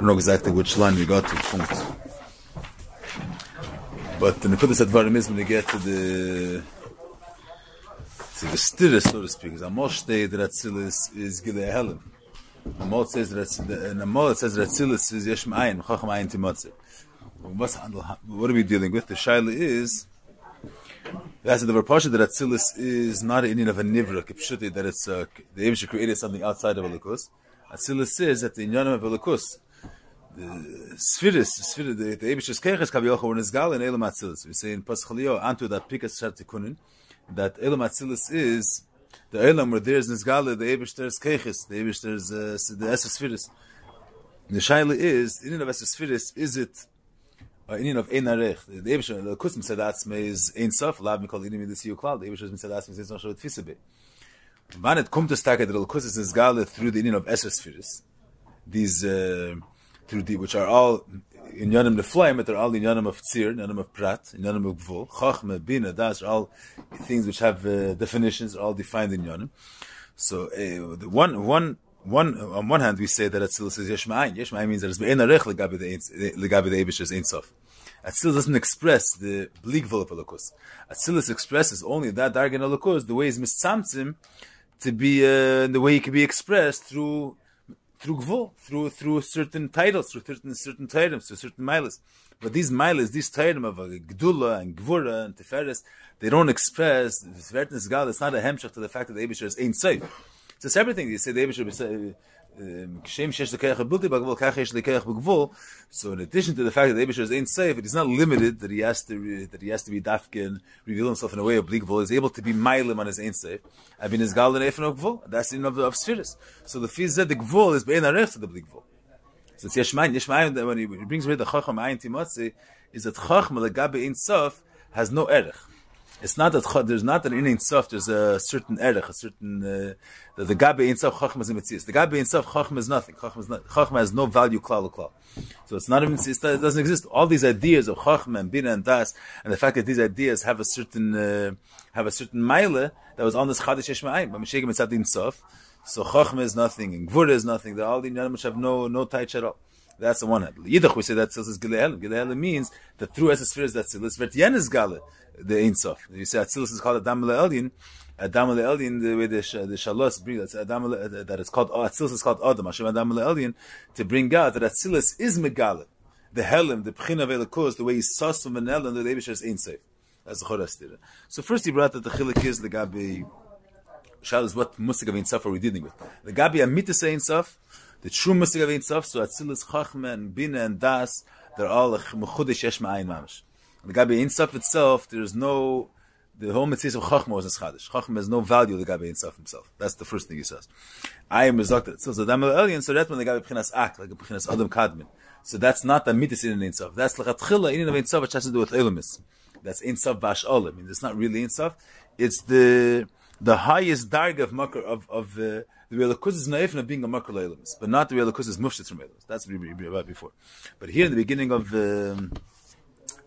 don't know exactly which line we got to, point. But the Nekudas Advarim is when you get to the stira, so to speak. Amol state that Atzilus is Gilei Helim. Amol says that Atzilus is Yesh Ma'ayin, Chacham Ayin Timotze. What are we dealing with? The Shaila is that's the Verpasha that Atzilus is not an Indian of a Nivra, Kipshuti, that it's the Eibush created something outside of Elikus. Atzilus says that the Inyanim of Elikus, the Sphiris, the Eibish's Keches Kabiyocha were Nizgal and Elam Atzilus. We say in Paschalio, Antu that Pikas Shartikunin, that Elam Atzilus is the Elam where there's Nizgal, the Eibish there's Keches, the Eibish there's the Esses Sphiris. The Shaila is, the Indian of Esses Sphiris, is it Indian of Ein Arech? The Eibish, the Kusm said that's is Ein Sof, Lab Mikol Inim Yudisiyu Klal, the Eibish said that's is not Shavit Fisabe. When it comes to stack at the Kusis is Nizgal through the Indian of Esses Sphiris, these through the which are all in Yanim the flame, but they're all in Yanim of Tzir, Yanim of Prat, in Yanim of Gvul, Chachma, Bina, Das are all things which have definitions, are all defined in Yanim. So the one on one hand we say that Atzilus is Yesh Ma'ayin. Yesh Ma'ayin means that it's Be'en Arech legabe the Eibush is Ein Sof. Atzilus doesn't express the bleak Gvul of Elokus. Atzilus expresses only that Dargan Elokus, the way is mitzamtzim to be the way it can be expressed through Gvul, through certain titles, through certain titles, through certain milas. But these milas, these titles of Gdula and Gvura and Tiferes, they don't express the Tiferes Gal. It's not a hemshach to the fact that the Eibush is Ein Sof. It's a separate thing. You say the Eibush is Kshem shesh lekeach b'bulti b'gvul, kach yesh lekeach b'gvul. So in addition to the fact that the Eibush is Ein Sof, it is not limited that he has to be dafkin, reveal himself in a way of bleak gvul. He's able to be mailim on his Ein Sof. I've been his gal and efen of gvul. That's the name of spheres. So the fiz the gvul is be'en arech to the bleak gvul. So it's Yesh Ma'ayin, when he brings away the Chacham Ayin Timotze, is that Chacham legabe Ein Sof has no erech. It's not that there's not an Ein Sof, there's a certain erech, a certain the Gabe Ein Sof Chacham is a Metzias. The Gabe Ein Sof Chacham is nothing. Chacham has no value klal. So it's not even it doesn't exist. All these ideas of Chacham and Bina and Das, and the fact that these ideas have a certain mile that was on this Chodesh Yesh Ma'ayin, but Meshegim Mitzad Ein Sof. So Chacham is nothing, and Gvura is nothing. They're all the Inyanim which have no taich at all. That's the one hand. Yidach we say that Tzilus is Gilei Helim. Gilei Helim means that through Esses Spheres that Tzilus Vertien is Gale the Ein Sof. You say Tzilus is called Adam Le'elyin. Adam Le'elyin, the way the Shalos bring that it's called Tzilus is called Adam. Hashem Adam Le'elyin to bring out that Tzilus is Megale. The Helim, the Pchin of Elikos, the way he saw from an Elim, the Eibush is Ein Sof. That's the Chodesh. So first he brought that the Chilik is the Gabi. Shalos, what Musig of Ein Sof are we dealing with? The Gabi Amitis Ein Sof. The true Musig of Ein Sof, so Atzilus, Chachma, and Bina, and Das, they're all Mechudesh Yesh Ma'ayin Mamash. The Gabi Ein Sof itself, there's no, the whole Metzias of Chachma was Chadash. Chachma has no value, the Gabi Ein Sof himself. That's the first thing he says. I am Rezakta. So Adam Elyon, so that's when the Gabi B'chinas Ak, like a B'chinas Adam Kadmin. So that's not the Mitis in Ein Sof. That's L'chatchila in Ein Sof, which has to do with Elamis. That's Ein Sof Bash Olam. I mean, it's not really Ein Sof. It's the highest darga of Makar, of the real Akuz is naif of being a Makar Leilamis, but not the real Akuz is Mufshit from Leilamis. That's what we about before. But here in the beginning of the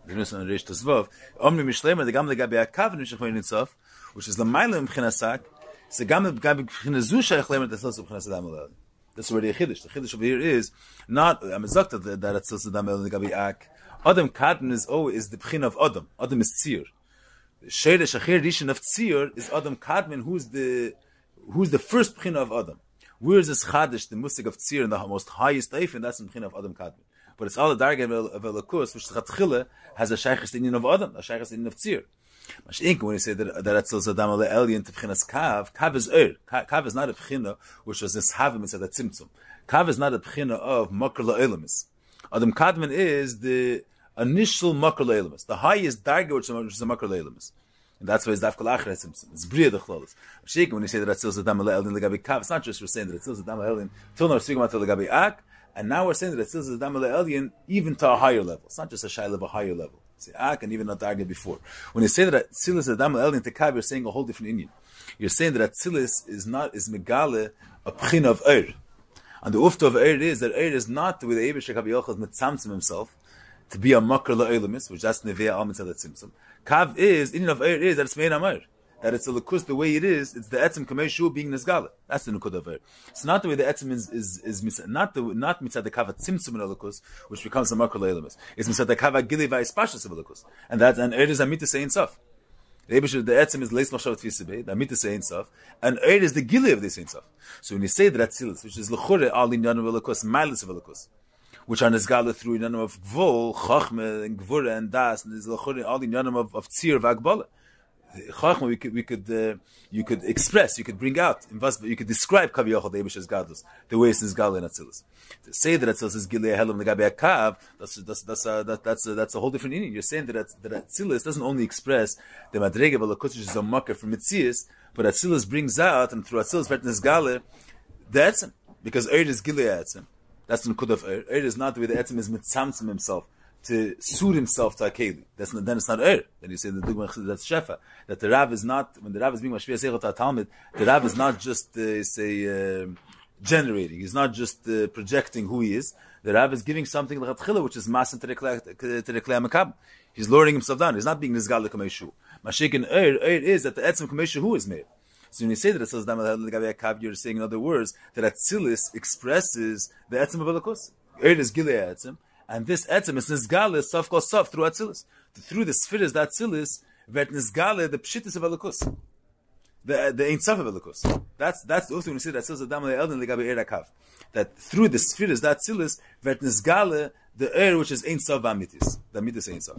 Nusan Reish Tazvav, Omri Mishlema, the Gam Legabe Akav Nishachon Nitzav, which is the Mailim Chinasak, it's the Gam Legabe Chinazu Shaykh Lemer Tatzos Chinas Adam Elad. That's already a Chiddush. The Chiddush over here is not I'm Zakta that Tatzos Adam Elad Legabe Ak. Adam Kadmon is always the Pchin of Adam. Adam is Tzir. The Sheirish Achir Rishon of Tzir is Adam Kadmon, who's the first Pchin of Adam. Where is this Chadish, the Musig of Tzir, in the most highest Eif, and that's the Pchin of Adam Kadmon. But it's all the Darga of Elokus, which the Chatchila has a Shaykhis Indian of Adam, a Shaykhis Indian of Tzir. Mash'ink, when you say that Atzilus Adam Le'elyon to Pchinas Kav is Kav is not a Pchina, which was this Havim, it's a Tzimtzum. Kav is not a Pchina of Makar Le'elamis. Adam Kadmon is the initial Makar Le'elamis, the highest Darga, which is a Makar Le'elamis. And that's why it's Dafkal Achra Tzimtzum. It's Bria the Chlolis. Mash'ink, when you say that Atzilus Adam Le'elyon Le'gabi Kav, it's not just we're saying that Atzilus Adam Le'elyon, till now we're speaking about Le'gabi Ak, and now we're saying that Atzilus Adam Le'elyon even to a higher level. It's not just a shy level, a higher level. It's Ak and even not Darga before. When you say that Atzilus Adam Le'elyon to Kav, you're saying a whole different Indian. You're saying that Atzilus is Megale, a Pchin of And the ufta of is that is not the way the Eibush HaKav Yochel mitzamtzim himself to be a makar la'olamis, which that's Nevea Al Mitzad Tzimtzum. Kav is, in of is that it's Mein Amar. that it's a lakus the way it is. It's the etzem kameshu being nizgala. That's the nukud of it. So not the way the etzem is not mitzad the kava tzimtzum in a lakus, which becomes a makar leilamis. It's mitzad the kava gili va'espashas of a lakus, and it is amitas ein sof. The etzem is leis machshav tfisibei. The amitas ein sof, and it is the gili of this ein sof. So when you say that atzilus, which is l'chure al inyan of a lakus, milas of a lakus, which are nizgala through inyanim of gvul, chachme, and gvura and das, and is l'chore all inyanim of tzir v'agbala. Chachma, you could express, you could bring out, you could describe kaviyachol the Eibish's gadlus, the way it's nizgala in Atzilus. To say that Atzilus is gilei helam negabe akav, that's a whole different meaning. You're saying that Atzilus doesn't only express the madrega v'lakus, which is a makar from Mitzias, but Atzilus brings out, and through Atzilus v'et nizgala, the etzem, because Eir is gilei etzem. That's the nukud of Eir. Eir is not the way the etzem is mitzamtzim himself, to suit himself to a keli. Then it's not Eir. Then you say the dugma that's shefa. That the Rav is not, when the Rav is being mashpia seichot ha-talmid, the Rav is not just generating. He's not just projecting who he is. The Rav is giving something like Atchila, which is masan to the klei makab. He's lowering himself down. He's not being nizgal kameshu. Mashik in Eir is that the etzem kameshu who is made. So when you say that Atzilus dam legabe akav, you're saying in other words that Atzilus expresses the etzem of Elokus. Eir is gilei etzem. And this etzem is nizgale sof kol sof through Atzilus. Through the spheres that Atzilus, vet nizgale the pshitis of Elokus, the ein sof of Elokus. That's also when you say that Atzilus adam le'elden legabe eir akav. That through the spheres that Atzilus, vet nizgale the eir which is ein sof v'amitis, the amitis ein sof.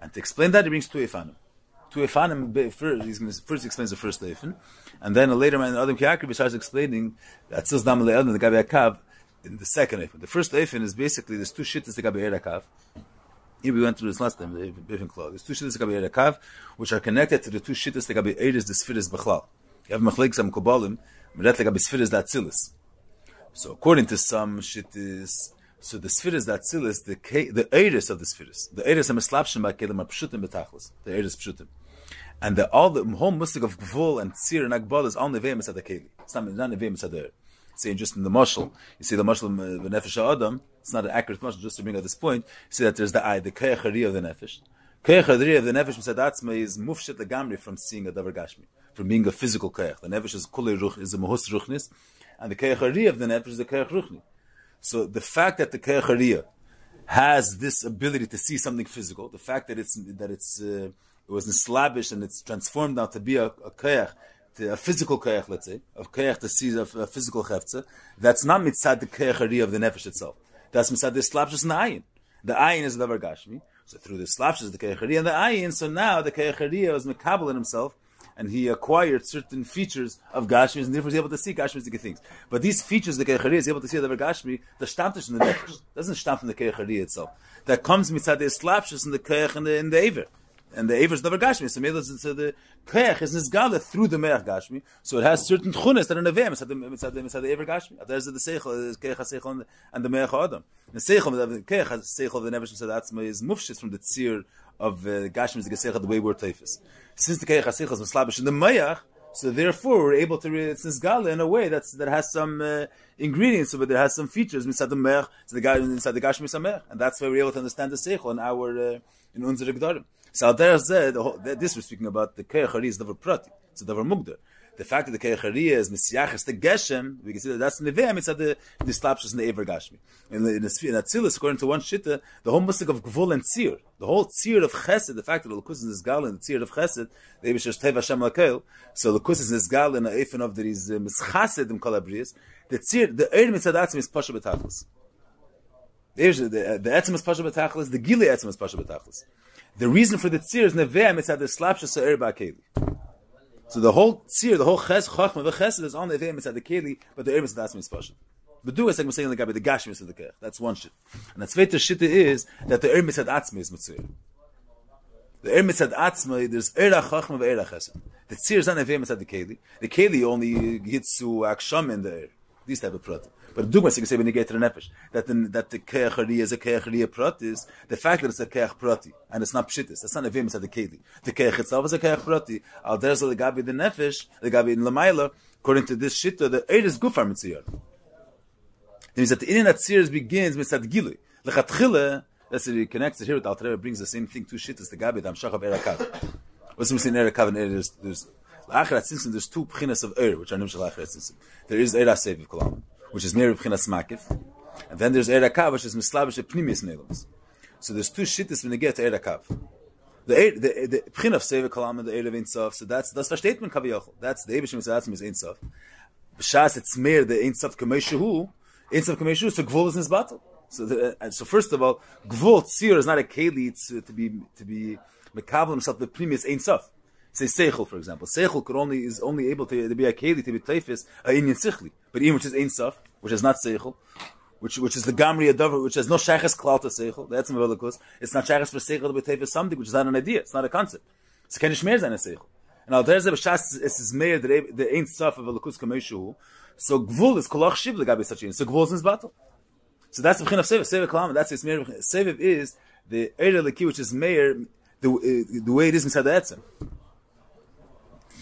And to explain that, he brings two efanim. Two efanim first explains the first eifan, and then later on Adam Kiyakri starts explaining that Atzilus adam le'elden legabe akav. In the second eifin. The first eifin is basically there's two shittas that gabi erakav. Here we went through this last time, the eifin klal. There's two shittas that gabi erakav, which are connected to the two shittas that gabi eir is the spheres b'chlal. You have machlek some kobalim, medet gabi spheres that tzilis. So according to some shittas, so the spheres that tzilis, the eiris of the spheres, the eiris are mislapshin by kelim are pshutim betachlis. The eiris pshutim. And the whole musik of gvul and tzir and agbal is all neveim at the keli. It's not neveim at the eir. Saying just in the mashal, you see the mashal v'nefesh ha'adam. It's not an accurate mashal. Just to bring out this point, you see that there's the eye, the kayach hariyah of the nefesh. Kayach hariyah of the nefesh mitzadatzma is mufshet legamri from seeing a davar gashmi, from being a physical kayach. The nefesh is kulei ruch, is a mahus ruchnis, and the kayach hariyah of the nefesh is the kayach ruchni. So the fact that the kayach hariyah has this ability to see something physical, the fact that it was enslabish and it's transformed now to be a kayach, a physical kayach, let's say, of kayach to see a physical chefza, that's not mitzad the kayach hariyah of the nefesh itself. That's mitzad the slapshus in the ayin. The ayin is the davar gashmi. So through the slapshus, the kayach hariyah and the ayin, so now the kayach hariyah is mekabel in himself, and he acquired certain features of gashmi, and therefore he's able to see gashmi things. But these features the kayach hariyah is able to see the davar gashmi, the stamtish in the nefesh. Doesn't stamp from the kayach hariyah itself. That comes mitzad the slapshus in the kayach in the aver. And the Eivers is davar gashmi, so the Kayach is nizgala through the Meach gashmi, so it has certain tchunas that are neveim, mitzad the Eiver gashmi. There's the Seichel, Kayach HaSeichel, and the Meach Adam. The Seichel, the Kayach HaSeichel, the Nevesh Mitzad Atzma is mufshit from the tzir of gashmi, the Geseichel, the way we're teifis. Since the Kayach HaSeichel is mislabish in the Meach, so therefore we're able to read it's nizgala in a way that has some ingredients, but it has some features mitzad the Meach, so the guy inside the gashmi is a Meach, and that's why we're able to understand the Seichel in our in unzere Gdarim. So there said this we're speaking about the kayach hariyah is davar prati, it's a davar mugdar. The fact that the kayach hariyah is misyachas the geshem, we can see that that's neveim. It's at the slapshus in the ever gashmi. In Atzilus, according to one shitta, the whole musik of gvul and tzir, the whole tzir of chesed, the fact that the lukus is gal and the tzir of chesed, the Eibishter teva Hashem lakel. So lukus is gal and the eifin of there is mischased in kolabrius. The tzir, the eir mitzad atzim is pasha betachlis. The etzim is pasha betachlis. The gili etzim is pasha betachlis. The reason for the tzir is neveim, it's at the slapshus ha'er ba'keli. So the whole tzir, the whole ches, chachma, v'chesed is on neveim, it's at the keli, but the erbis that's mispashim. But do as I'm saying like the gashmi is the kech. That's one shit. And the zweite shit is that the erbis at atzmi is mitzir. The erbis at atzmi, there's era chachma v'era chesed. The tzir is not neveim, it's at the keli. The keli only gets to aksham in the air. These type of prat. But the dugmas you can say when you get to the nefesh that the kayach hariyah is a kayach hariyah prat is the fact that it's a kayach prati and it's not pshitis. That's not a vim, it's the keli. The kayach itself is a kayach prati. Al there's the gabi the nefesh, the gabi in lamaila. According to this shitta, the eir is gufar mitziyar. That means that the inyan atzir begins mitzad gili. Lechatchila, that's it. He connects it here with Alter Rebbe, brings the same thing. Two shittas the gabi the hamshach of erakad. What's the difference between Eir HaKav and Eir? There's two pchinas of Eir, which are Nimshach Acharat Tzimtzum. There is Eir HaSeviv Kolam, which is Meir Pchinas Makif, and then there's Eir HaKav, which is Mislavish Pnimius Neilamis. So there's two shittas when they get to Eir HaKav. The Pchin of Seviv Kolam and the Eir of Ein Sof, so that's versteht man Kaviyachol. That's the Eibishim Mitzvah is Ein Sof. B'shas it's Meir the Ein Sof Kamei Shehu, so Gvul is in his battle. So first of all, Gvul Tzir is not a keli to be mekabel himself the previous Ein Sof. Say Seichel, for example. Seichel is only able to be a keli to be teifis a inyan sichli, but even which is Ein Sof, which is not Seichel, which is the Gamri Adavar, which has no shaychus klal to Seichel. That's Mevelikus. It's not shaychus for Seichel to be teifis something which is not an idea. It's not a concept. It's kind of shmeir zayin a Seichel. And now there's a b'shas is Meir the Ein Sof of Velikus Kamei Shehu. So Gvul is kolach shiv legabe such a. So Gvul is in his battle. So that's the beginning of Seviv Kalam. That's its Meir. Seviv is the Eir Leki, which is Meir the way it is inside the etzem.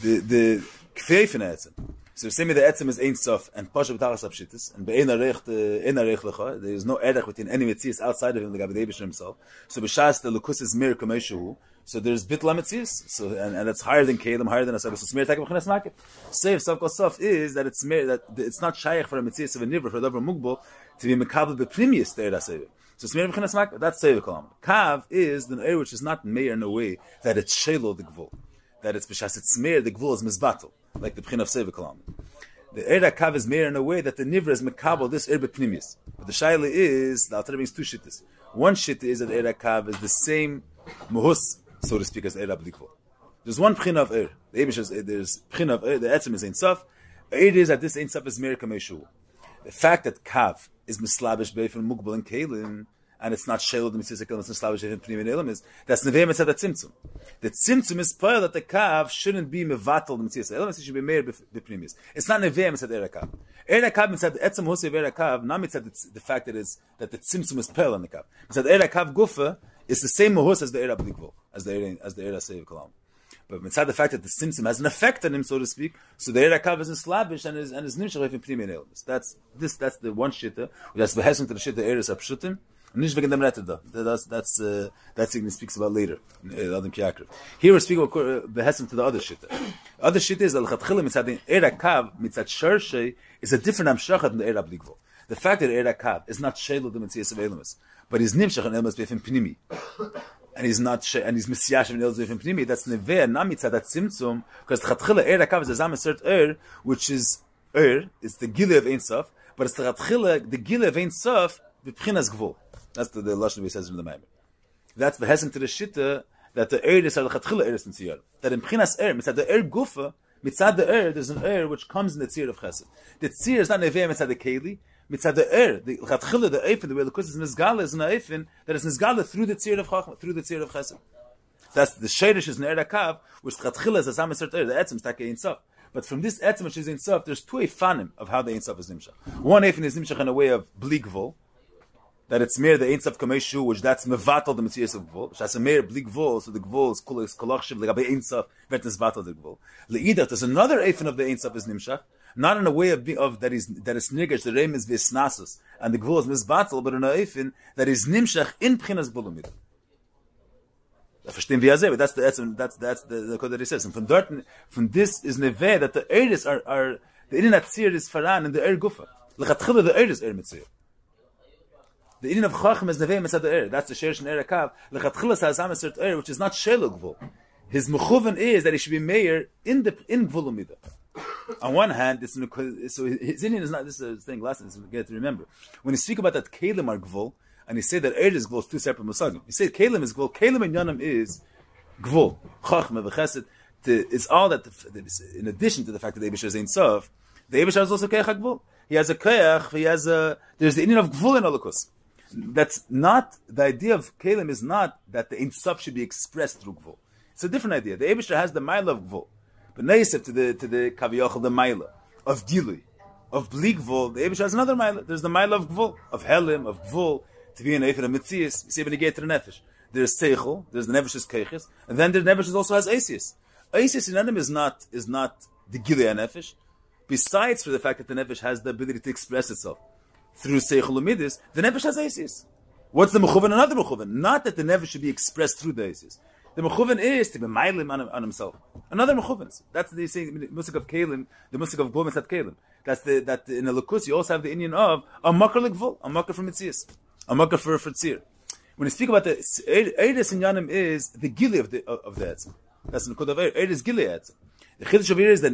The kfeif in the etzem. So same the etzem is Ein Sof and Pasha B'tachas Abshitis and Be'ein Arech Lecha. There is no erech within any mitzias outside of him legabe the Eibush himself. So b'shas the Lukus is Meir Kamei Shehu. So there's bitla mitzias. So and that's higher than Kalim, higher than Asav. So Smeir Takim B'chinas Makif. Sev Sof Kol Sof is that it's Meir that it's not shaykh for a mitzias of a nivra for a davar mugbal to be mekabel b'primius there Asav. So Smeir B'chinas Makif that's Sev Kalam. Kav is the air which is not Meir in a way that it's shelo the gvul, that it's b'shas it's Meir the gvul is mizbatel like the B'chin of Sev Kalam. The Eir HaKav is Meir in a way that the nivra is mekabel this Eir b'primius. But the shaila is the Alter brings two shittas. One shitta is that Eir HaKav is the same muhus, so to speak, as Eir HaBlikvul. There's one pchin of Eir. The Eibush there's pchin of Eir. The etzem is Ein Sof. Eir is that this Ein Sof is Meir Kamei Shehu. The fact that Kav is mislabish beifin mugbal and kalim, and it's not shelo the mitzvah kalim, it's mislabish beifin pnim and elam, is that's nevei mitzvah that tzimtzum. The tzimtzum is poil that the Kav shouldn't be mevatel the mitzvah elam, it should be Meir b'primis. It's not nevei mitzvah Eir HaKav. Eir HaKav mitzvah the etzem husi of Eir HaKav, not mitzvah the fact that the tzimtzum is poil on the Kav. Mitzvah Eir HaKav gufa is the same mahus as the Eir HaBlikvul, as the Eir HaSeiv Kalam. But mitzvah the fact that the tzimtzum has an effect on him, so to speak, so the Eir HaKav is slavish and is nimshach in pnimi and elam. That's the one shitta. That's the hesing to the shitta Eir HaPshutim. That's something he speaks about later. Here we're speaking about the hesing to the other shitta. The other shitta is that l'chatchila mitzad Eir HaKav mitzad shershe is a different amshachat than the Eir HaBlikvul. The fact that Eir HaKav is not shelo the mitzvah of elamis, but he's nimshach and elamis b'efim pnimi, and he's not and he's misyash and elamis b'efim pnimi. That's neveh not mitzad that tzimtzum, because chatchila Eir HaKav is a zamesert Eir, which is Eir. It's the gile of Ein Sof, but it's the chatchila the gile of Ein Sof b'pchinas gvul. That's the lashon he says in the Maimon. That's the hesing to the shitta that the Eir is the chatchila Eir is mitziyar. That in pchinas Eir mitzad the Eir gufa mitzad the Eir there's an Eir which comes in the tzir of chesed. The tzir is not neveh mitzad the keli. Mitzad the Eir, the chatchila, the eifin, the way the kus is nizgala is an eifin that is nizgala through the tzir of chachma, through the tzir of chesed. That's the shadish is in Eir HaKav, which chatchila is a samesert Eir, the etzem is take Ein Sof. But from this etzem which is Ein Sof, there's two eifanim of how the Ein Sof is nimshach. One eifin is nimshach in a way of bligvul, that it's mere the Ein Sof Kamei Shehu, which that's mevatel the mitzvah of gvul, which has a mere bligvul, so the gvul is kolach shiv legabe Ein Sof, vet nizvatel the gvul. Le'idat, there's another eifin of the Ein Sof is nimshach, not in a way of that is nigash, the reim is visnasus, and the gvul is misbatel, but in a eifin that is nimshach in pchinas bulumid. Verstehen wir ja sehr, that's the code that he says. And from this is neveh that the eiris are the idin atzir is faran and the eir gufa. Lechatchila the eir is eir mitzir. The idin of chacham is neveh mitzad the eir. That's the sherish in Eir HaKav. Lechatchila sa'azam esert eir, which is not shelo gvul. His mechuvan is that he should be mayor in gvulumida. On one hand, so his Indian is not, this is a thing, last thing we get to remember. When you speak about that Kalim are Gvul, and you say that Eir is Gvul, it's two separate Musagim. You say Kalim is Gvul, Kalim and Yanam is Gvul, Chachma, V'chesed, it's all that, in addition to the fact that the Eibush is Ein Sof, the Eibush is also Keach HaGvul. He has a Keach, there's the Indian of Gvul in Holocaust. That's not, the idea of Kalim is not that the Ein Sof should be expressed through Gvul. It's a different idea. The Eibush has the Mile of Gvul. But Neisef to the Kaviyachal, the Maila of Gilui, of Bligvul, the Eibush has another Maila. There's the Maila of Gvul, of Helim, of Gvul, to be an Eifin of Mitzias. You see when you get to the Nefesh. There's Seichel, there's the Nefesh's Keiches, and then the Nefesh also has Asius. Asius in Adam is not the Gilui Nefesh. Besides for the fact that the Nefesh has the ability to express itself through Seichel Umidis, the Nefesh has Asius. What's the Mechuvan? Another Mechuvan. Not that the Nefesh should be expressed through the Asius. The mechuven is to be mailim on himself. Another mechuven. That's the saying the musik of Kalim, the musik of Gvul Mitzat Kalim. That in the Lukus you also have the Indian of a makar l'gvul, a makar for Mitzias, a makar for tzir. When you speak about the Eiris in Yanim is the gili of the etzem. That's in the code of Eir is gili etzem. The chiddush of Eir is that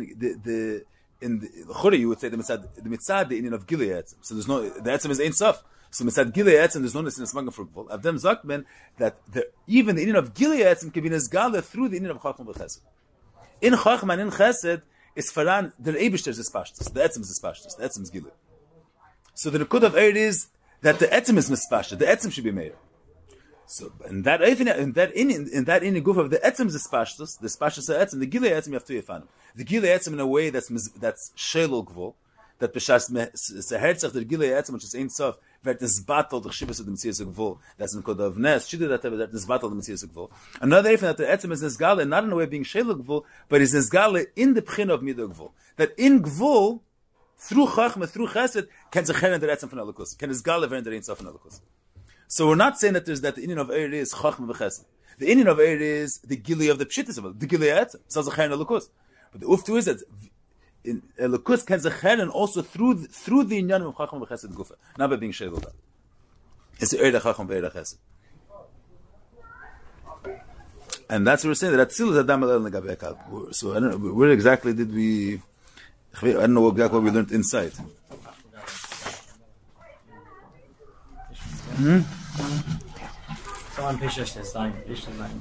in the Chore you would say the mitzad the Indian of gili etzem. So there's no the etzem is ein sof. So mitzad gili etzem there's no nisin smagam for gvul. Avdem zakmen that even the Indian of gili etzem can be nesgala through the Indian of chachma v'chesed. In chachma and in chesed is faran the eibishter is pashtus. The etzem is pashtus. The etzem is gili. So the code of Eir is that the etzem is mispashtus. The etzem should be made. So in that in guf of the etzem is the spashtus etzem, the gilei etzem you have to yifanim. The gilei etzem in a way that's shelul gvul, that b'shas seherzach the gilei etzem which is ein sof vert is battled the shibas of the mitzias gvul. That's in code of nes shida that is battled the mitzias gvul. Another even that the etzem is nesgale not in a way being shelul gvul, but is nesgale in the pchin of midah gvul. That in gvul through chachma through chesed can zecher the etzem from alakus, can nesgale ver the ein sof from alakus. So we're not saying that there's that the Indian of Eir is chachma v'chesed. The Indian of Eir is the gili of the pshittis of it, the gili etzem. So zecher in alakus. But the uftu is that in alakus can zecher and also through the Indian of chachma v'chesed gufa, not by being sheivel that. It's the Eir chachma v'Eir chesed. And that's what we're saying that Atzil is Adam Alel Negabe Akav. So I don't know where exactly did we. I don't know exactly what we learned inside. So on page 6, page 9.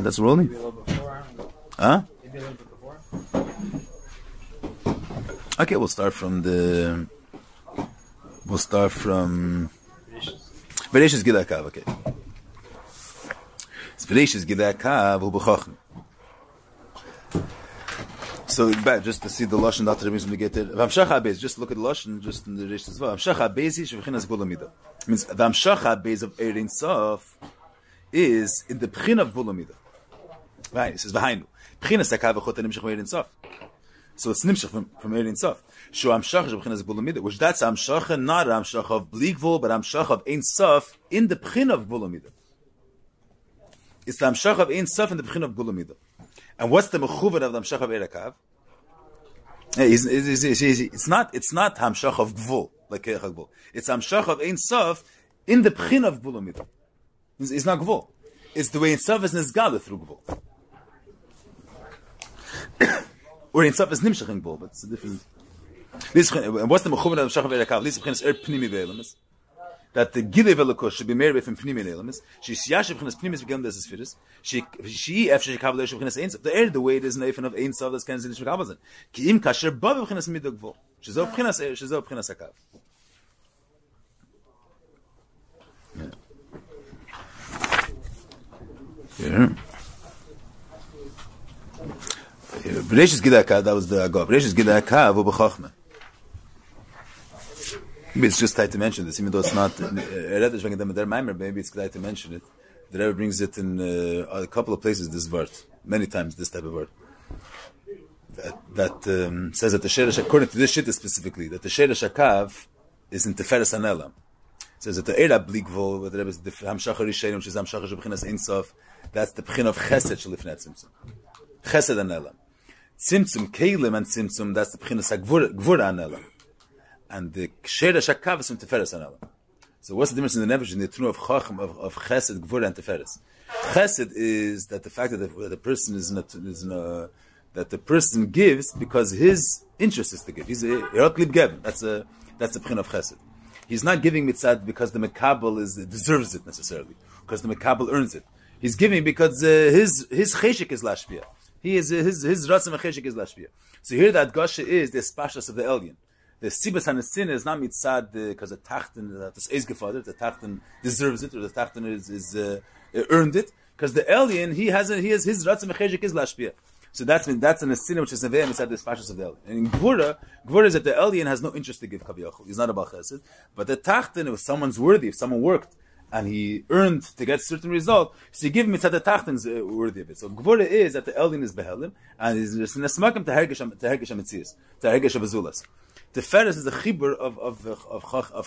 That's rolling. Maybe a little before. Huh? Maybe a little bit before. Okay, we'll start from Bereshis Gilei Akav. Okay. Bereshis Gilei Akav hu b'chachma. So back just to see the lashon that the reason we get it. V'amshach habeis. Just look at the lashon just in the Reish Tzva. V'amshach habeis is shevchinas gvul amida. Means the v'amshach habeis of Erin Sof is in the pchin of gvul amida. Right. It says v'hainu pchinas hakav v'chot nimshach from Erin Sof. So it's nimshach from Erin Sof. Shu amshach shevchinas gvul amida. Which that's amshach not amshach of bli gvul, but amshach of Ein Sof in the pchin of gvul amida. It's the amshach of Ein Sof in the pchin of gvul amida. And what's the mechuvan of the hamshach of Eir Akav? It's not hamshach of gvul like Keich Gvul. It's hamshach of Ein Sof in the pchin of gvul amida. It's not gvul. It's the way Ein Sof is nesgala through gvul, or Ein Sof is nimshach in gvul, but it's a different. What's the mechuvan of the hamshach of Eir Akav? This is pnimi ve'elamis. That the gilei v'lakus should be married from pnimi ne'elamis. She's yashiv b'chinas pnimis v'gam des esfiris. She after she kavle should b'chinas ein sof. The way it is neifen of ein sof that's kind of zinish v'kavazin. Ki im kasher ba b'chinas midah gvul. She's up b'chinas hakav. Bereshis gilei akav. That was the agav. Bereshis gilei akav u'b'chachma. Maybe it's just tight to mention this, even though it's not. Maybe it's tight to mention it. The Rebbe brings it in a couple of places. This word, many times, this type of word that says that the sheresh, according to this shita specifically, that the sheresh hakav is in teferes hanelam. Says that the era blikvol, what the Rebbe is the hamshach rishenim, which is hamshach shebchinas ein sof. That's the pchin of chesed shelifnei tzimtzum. Chesed hanelam. Tzimtzum kelim and tzimtzum. That's the pchinas gvura hanelam. And the sheresh hakav is from teferes hanelam. So what's the difference in the nefesh in the tunu of chacham of chesed, gvura, and teferes? Chesed is that the fact that the person that the person gives because his interest is to give. He's a erotlib geben. That's the pchin of chesed. He's not giving mitzad because the mekabel deserves it necessarily, because the mekabel earns it. He's giving because his cheshik is lashpia. His ratzim cheshik is lashpia. So here the adgasha is the spashas of the elyon. The sibas hanesin is not mitzad because the tachten that is gefordert, the tachten deserves it, or the tachten is earned it, because the alien he has his ratzim cheshik is lashpia. So that's an asin which is neveim mitzad the spashas of the alien. And in gvura is that the alien has no interest to give kaviyachol. He's not about chesed, but the tachten, if someone's worthy, if someone worked and he earned to get a certain result, so you give mitzad the tachten's worthy of it. So gvura is that the alien is behelim and is nesmakim to hergesh amitzias, to hergesh abazulas. Teferes is the chibur of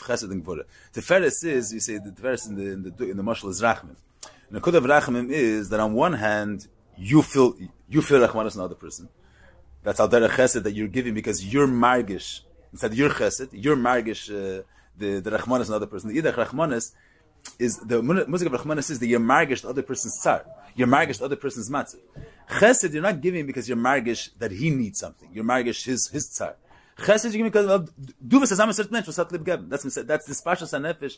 chesed and gvura. Teferes is, you say, the teferes in the mashal is rachman. Nakud of Rachamim is that on one hand, you feel Rachmanis another person. That's al derech chesed that you're giving because you're margish. Instead you're chesed, you're margish the Rachmanis another person. The Idach Rachmanis is, the music of Rachmanis is that you're margish the other person's tzar. You're margish the other person's matzav. Chesed you're not giving because you're margish that he needs something. You're margish his tzar. Chesed you're giving because duvas azam certain mensch was lib geben. That's the spashas hanefesh.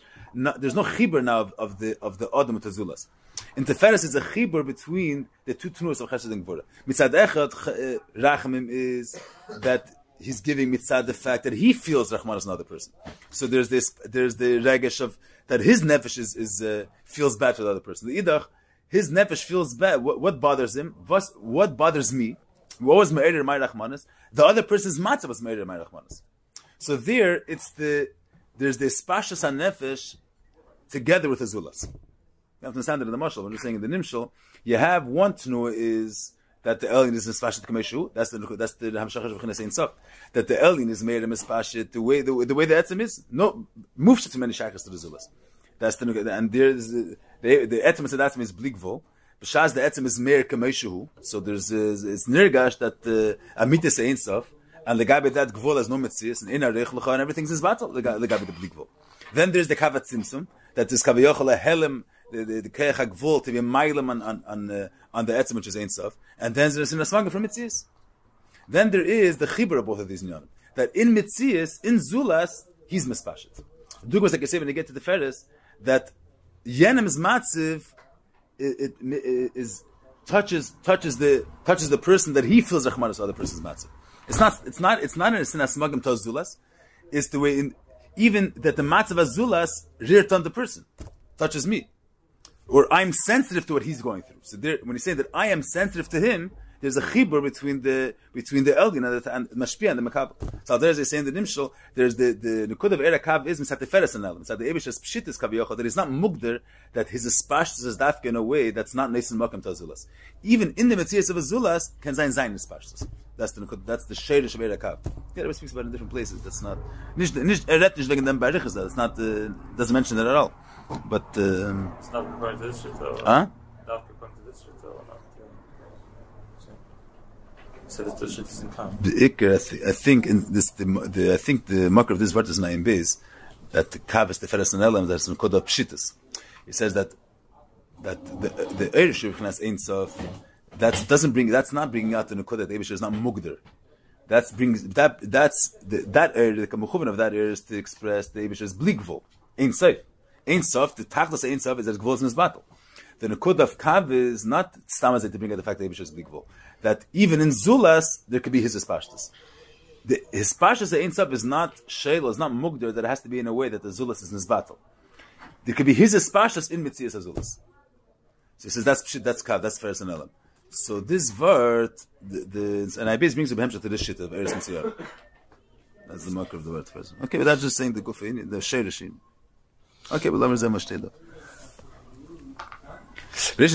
There's no chibur now of the adam with azulas. In Teferes is a chibur between the two tnuas of chesed and gvura. Mitzad echad rachamim is that he's giving mitzad the fact that he feels rachman is another person. So there's the regesh of that his nefesh is feels bad for the other person. The idach, his nefesh feels bad. What bothers him? What bothers me? What was me'erir my rachmanis? The other person's matzah was me'erir my rachmanis. So there's the spashas hanefesh together with the zulas. You have to understand it in the mashal. When you're saying in the nimshal, you have one tnu is that the alien is mispashit kameshu. That's the hamshach v'chines ein sof. That the alien is made a mispashit the way the etzem is. No, moves too many shaykhs to the zulas. That's the and there's the etzem is that is bligvol. B'shas the etzem is meir kameshu. So there's it's nirgash that amitis ein sof. And the guy with that gvol has no metzias and inarich lecha and everything's his battle. The guy with the bligvol. Then there's the kavat tzimtzum that is kavayochel helem. The keich hagvul to be mailam on the etzem which is ein sof, and then there's an asmaga from mitzias. Then there is the chibur of both of these nyanim. That in mitzias, in zulas, he's mispashit. Dugmas like I say when you get to the feres, that yenem's matziv is touches the person that he feels rachmanis other person's matziv. It's not in a sin asmagam to zulas. It's the way in even that the matziv azulas reared on the person touches me. Or I'm sensitive to what he's going through. So there, when you say that I am sensitive to him, there's a chibur between the elgin and mashpia and the makabel. So there's a saying in the nimshal, there's the nukud of erakav is misat teferes and elam. So the ebishas pshitis kaviyocha that is not mugder that his espashtis is dafka in a way that's not neisen makam to azulas. Even in the metzias of azulas can zayin espashtis. That's the shayrish of erakav. Yeah, everybody speaks about it in different places. That's not It's not doesn't mention it at all. But it's not required to this shit though. Huh? Not required to this shit though. So that the shit is in common. The ikr, I think in this, I think the makar of this word is na'im beis that the kav is the feres and elam that's in kodah pshitas. He says that the eirish of chnas ein sof that's not bringing out the nukodah. The eirish is not mugder. That's the area, the kamuchuvan of that area is to express the eirish is bligvol ein sof. Ein sof, the tachlis ein sof is that gvul in his battle. The nukud of kav is not stamazet to bring out the fact that Eibush is bligvul. That even in zulas there could be his hispashtas. The hispashtas ein sof is not shayla, is not mugder. That it has to be in a way that the zulas is in his battle. There could be his hispashtas in mitzias azulas. So he says that's kav, that's feres and elam. So this word, and Ibis brings a behemshah to this shit of eres mitziyah. That's the marker of the word first. Okay, but that's just saying the gufin, the sheirishim. Okay, but let me say much tell. What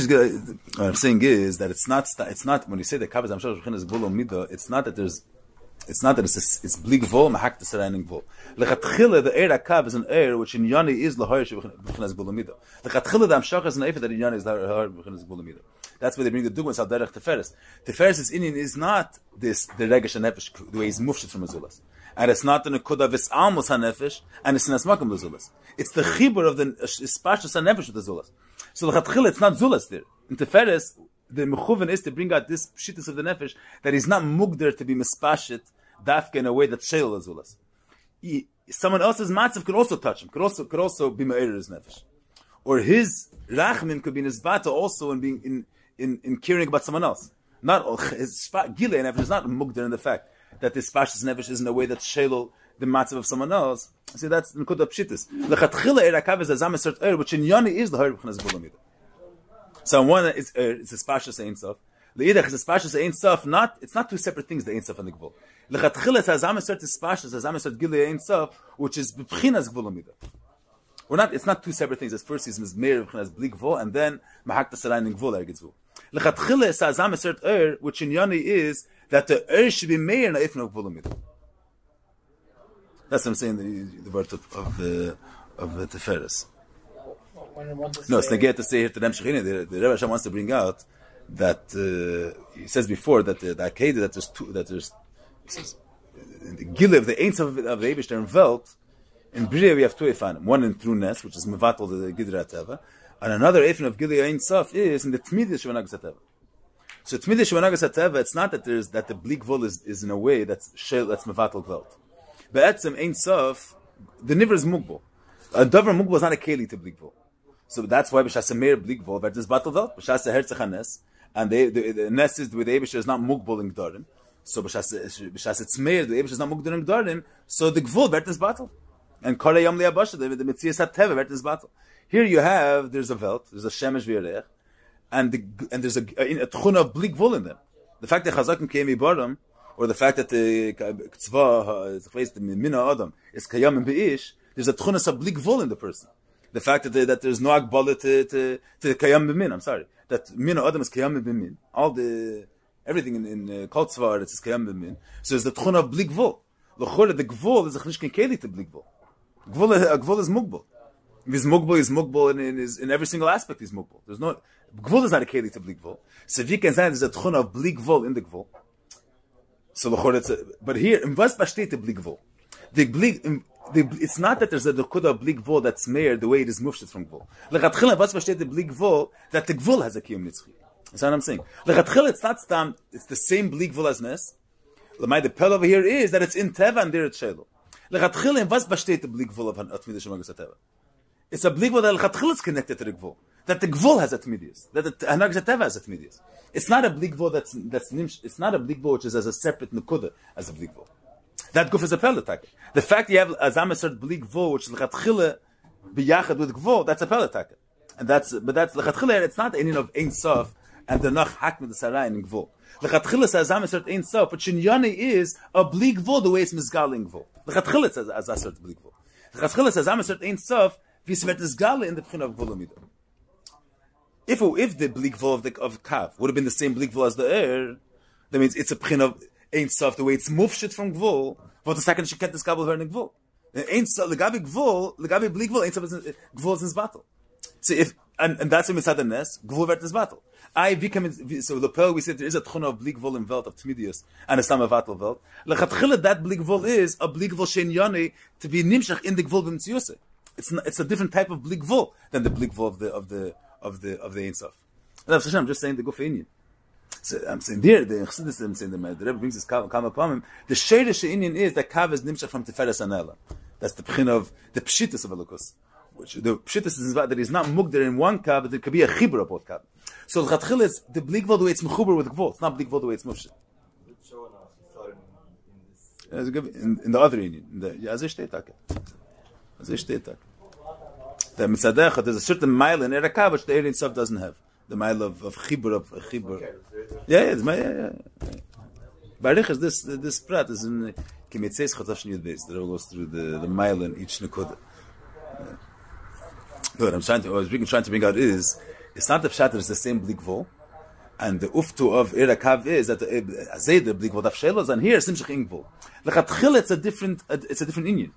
I'm saying is that it's not when you say the kav is hamshach v'chinas gvul midah, it's not that it's blig vol mahak the surrounding vol. Lechatchila the eir kav is an eir which in yani is lahar v'chinas gvul midah. Lechatchila the hamshach is an eir that in yani is lahar v'chinas gvul midah. That's why they bring the dugmas al derech teferes. Teferes' Indian is not the regesh nefesh the way he's mufshit from azulas. And it's not the nekuda vis almos hanefesh, and it's nasmakam zulas. It's the chibur of the spashas hanefesh with the zulas. So the chatchila, it's not zulas there. In Teferes, the mechuven is to bring out this pshitas of the nefesh that he's not mugder to be mispashit dafka in a way that shayla zulas. Someone else's matzav could also touch him. Could also be ma'ir his nefesh, or his rachmin could be in his bata also in being in caring about someone else. Not his gilei nefesh is not mugder in the fact that this spashas nefesh is in a way that shayla the matzav of someone else. See, that's the nekuda pshitas. Lechatchila erakav is a zamesert er, which in yani is the ha'ir b'chnas b'lamida. So one it's a spashas ein sof. Leidach is a spashas ein sof. It's not two separate things. The ein sof and the gvul. Lechatchila is a zamesert spashas, a zamesert gilei ein sof, which is b'chnas b'lamida. It's not two separate things. As first is meir b'chnas bli gvul, and then mahak the sarayin gvul er gitzvul. Lechatchila is a zamesert er, which in yani is that the er should be meir na ifna gvulamida. That's what I'm saying. The word of the Teferes. No, it's negate to say here to them Shechina. The Rebbe Hashem wants to bring out that he says before that the Akeda that there's the Gile of the Aints of the Eibishter and Welt. In Bria we have two Efanim. One in trueness, which is Mevatel the Gidra Teva, and another Efan of Gile Ein Sof is in the Tmidish Shevanagas Teva. So Tmidish Shevanagas Teva, it's not that the bleak vol is in a way that's Mevatel Welt. But Etzem Ein Sof, the Niver is Mugbal. A Dover Mugbal is not a Keli to bleak vol. So that's why B'shas Meir bleak vol, but this battle Welt, B'shas Herzach HaNes, and the Nes is with the Eibishter is not Mugbal in Gdorim. So B'shas it's Meir, the Eibishter is not Mugbal in Gdorim, so the Gvul, Vert is battle. And Kore Yom Liabasha, the Metzias HaTeva, Vert is battle. Here you have, there's a Welt, there's a Shemesh V'Yerech, and there's a Tchuna of bleak vol in them. The fact that Chazakim came Ibaram, or the fact that the Tzva, the Mina Adam, is Kayam and Be'ish, there's a Tchunas of bleak vol in the person. The fact that there's no Akbala to Kayam B'min, I'm sorry. That Mina Adam is Kayam B'min. Everything in Kol Tzva, it's Kayam B'min. So there's the Tchuna of bleak vol. The Gvul is a Chnishkin Keli to bleak vol. Gvul is Mugbal. If he's Mugbal, he's Mugbal in every single aspect he's Mugbal. There's no, Gvul is not a Keli to bleak vol. So if you can say there's a Tchuna of bleak vol in the Gvul. So but here, in was besteht the bleak vol? It's not that there's a Dokuda of bleak vol that's Meir the way it is mufshit from Gvul. Lechatchila, was besteht the bleak vol that the Gvul has a Kiyum Nitzchi. That's what I'm saying. Lechatchila, it's not stam, it's the same bleak vol as Nes. The Pel over here is that it's in Teva and there it's Shelo. Lechatchila, in was besteht the bleak vol of Atmidah Shemagas Teva? It's a bleak vol that Lechatchila is connected to the Gvul. That the Gvul has Atmidius. That the Hanagas Teva has Atmidius. It's not a bleak vol that's nimsh. It's not a bleak vol which is as a separate nukuda as a bleak vol. That guf is a pelatake. The fact you have a zamasert bleak vol which is lechatchila biyachad with gvol, that's a pelatake. And that's lechatchila. It's not any of ein sof and the nach hakmed the sarai in gvol. Lechatchila says zamasert ein sof, but shinyani is a bleak vol the way it's mizgaling gvol. Lechatchila says azasert bleak vol. Lechatchila says zamasert ein sof visvet mizgal in the pchin of gvol. If the bleak vol of Kav would have been the same bleak vol as the air, that means it's a pchin of Ein Sof, the way it's mufshit from Gvul, but the second she can't discover her in Gvul. Ein Sof, legabi Gvul, legabi bleak vol, Ein Sof Gvul is in his battle. So and that's when we said the Nes, Gvul vert is battle. So the pearl we said there is a tchuna of bleak vol in Welt of Tmidius and a Sama Vatal Welt. Lechatchila that bleak vol is a bleak vol shein yoni to be nimshach in the Gvul b'mtziyuse. It's a different type of bleak vol than the bleak vol of the Ein Sof. I'm just saying the Gufeinian. So I'm saying there, the Chassidus, I'm saying the Rebbe brings this Kav upon him. The Sheirish Indian is that Kav is nimshach from Tiferes Anela. That's the pchin of the Pshitus of Elokus. Which the Pshitus is that he's not mugder in one Kav, but there could be a Chibur of both Kav. So the Chatchil is the bleak vol the way it's mechuber with Gvol. It's not bleak vol the way it's mufshit. In the other Indian. As I steht that. The Mitzadech, there's a certain mile in Erakav which the Erin Sof doesn't have. The mile of Chibur of Chibur. Yeah. Barich is this prat is in Kimitzeis Chatosh Yud Beis. That all goes through the mile in each Nekuda. What I was trying to bring out is it's not the pshat that it's the same bleak vol, and the uftu of Erakav is that the bleak vol of Shelos and here Simshach Ingvol. Lechatchila it's a different Indian.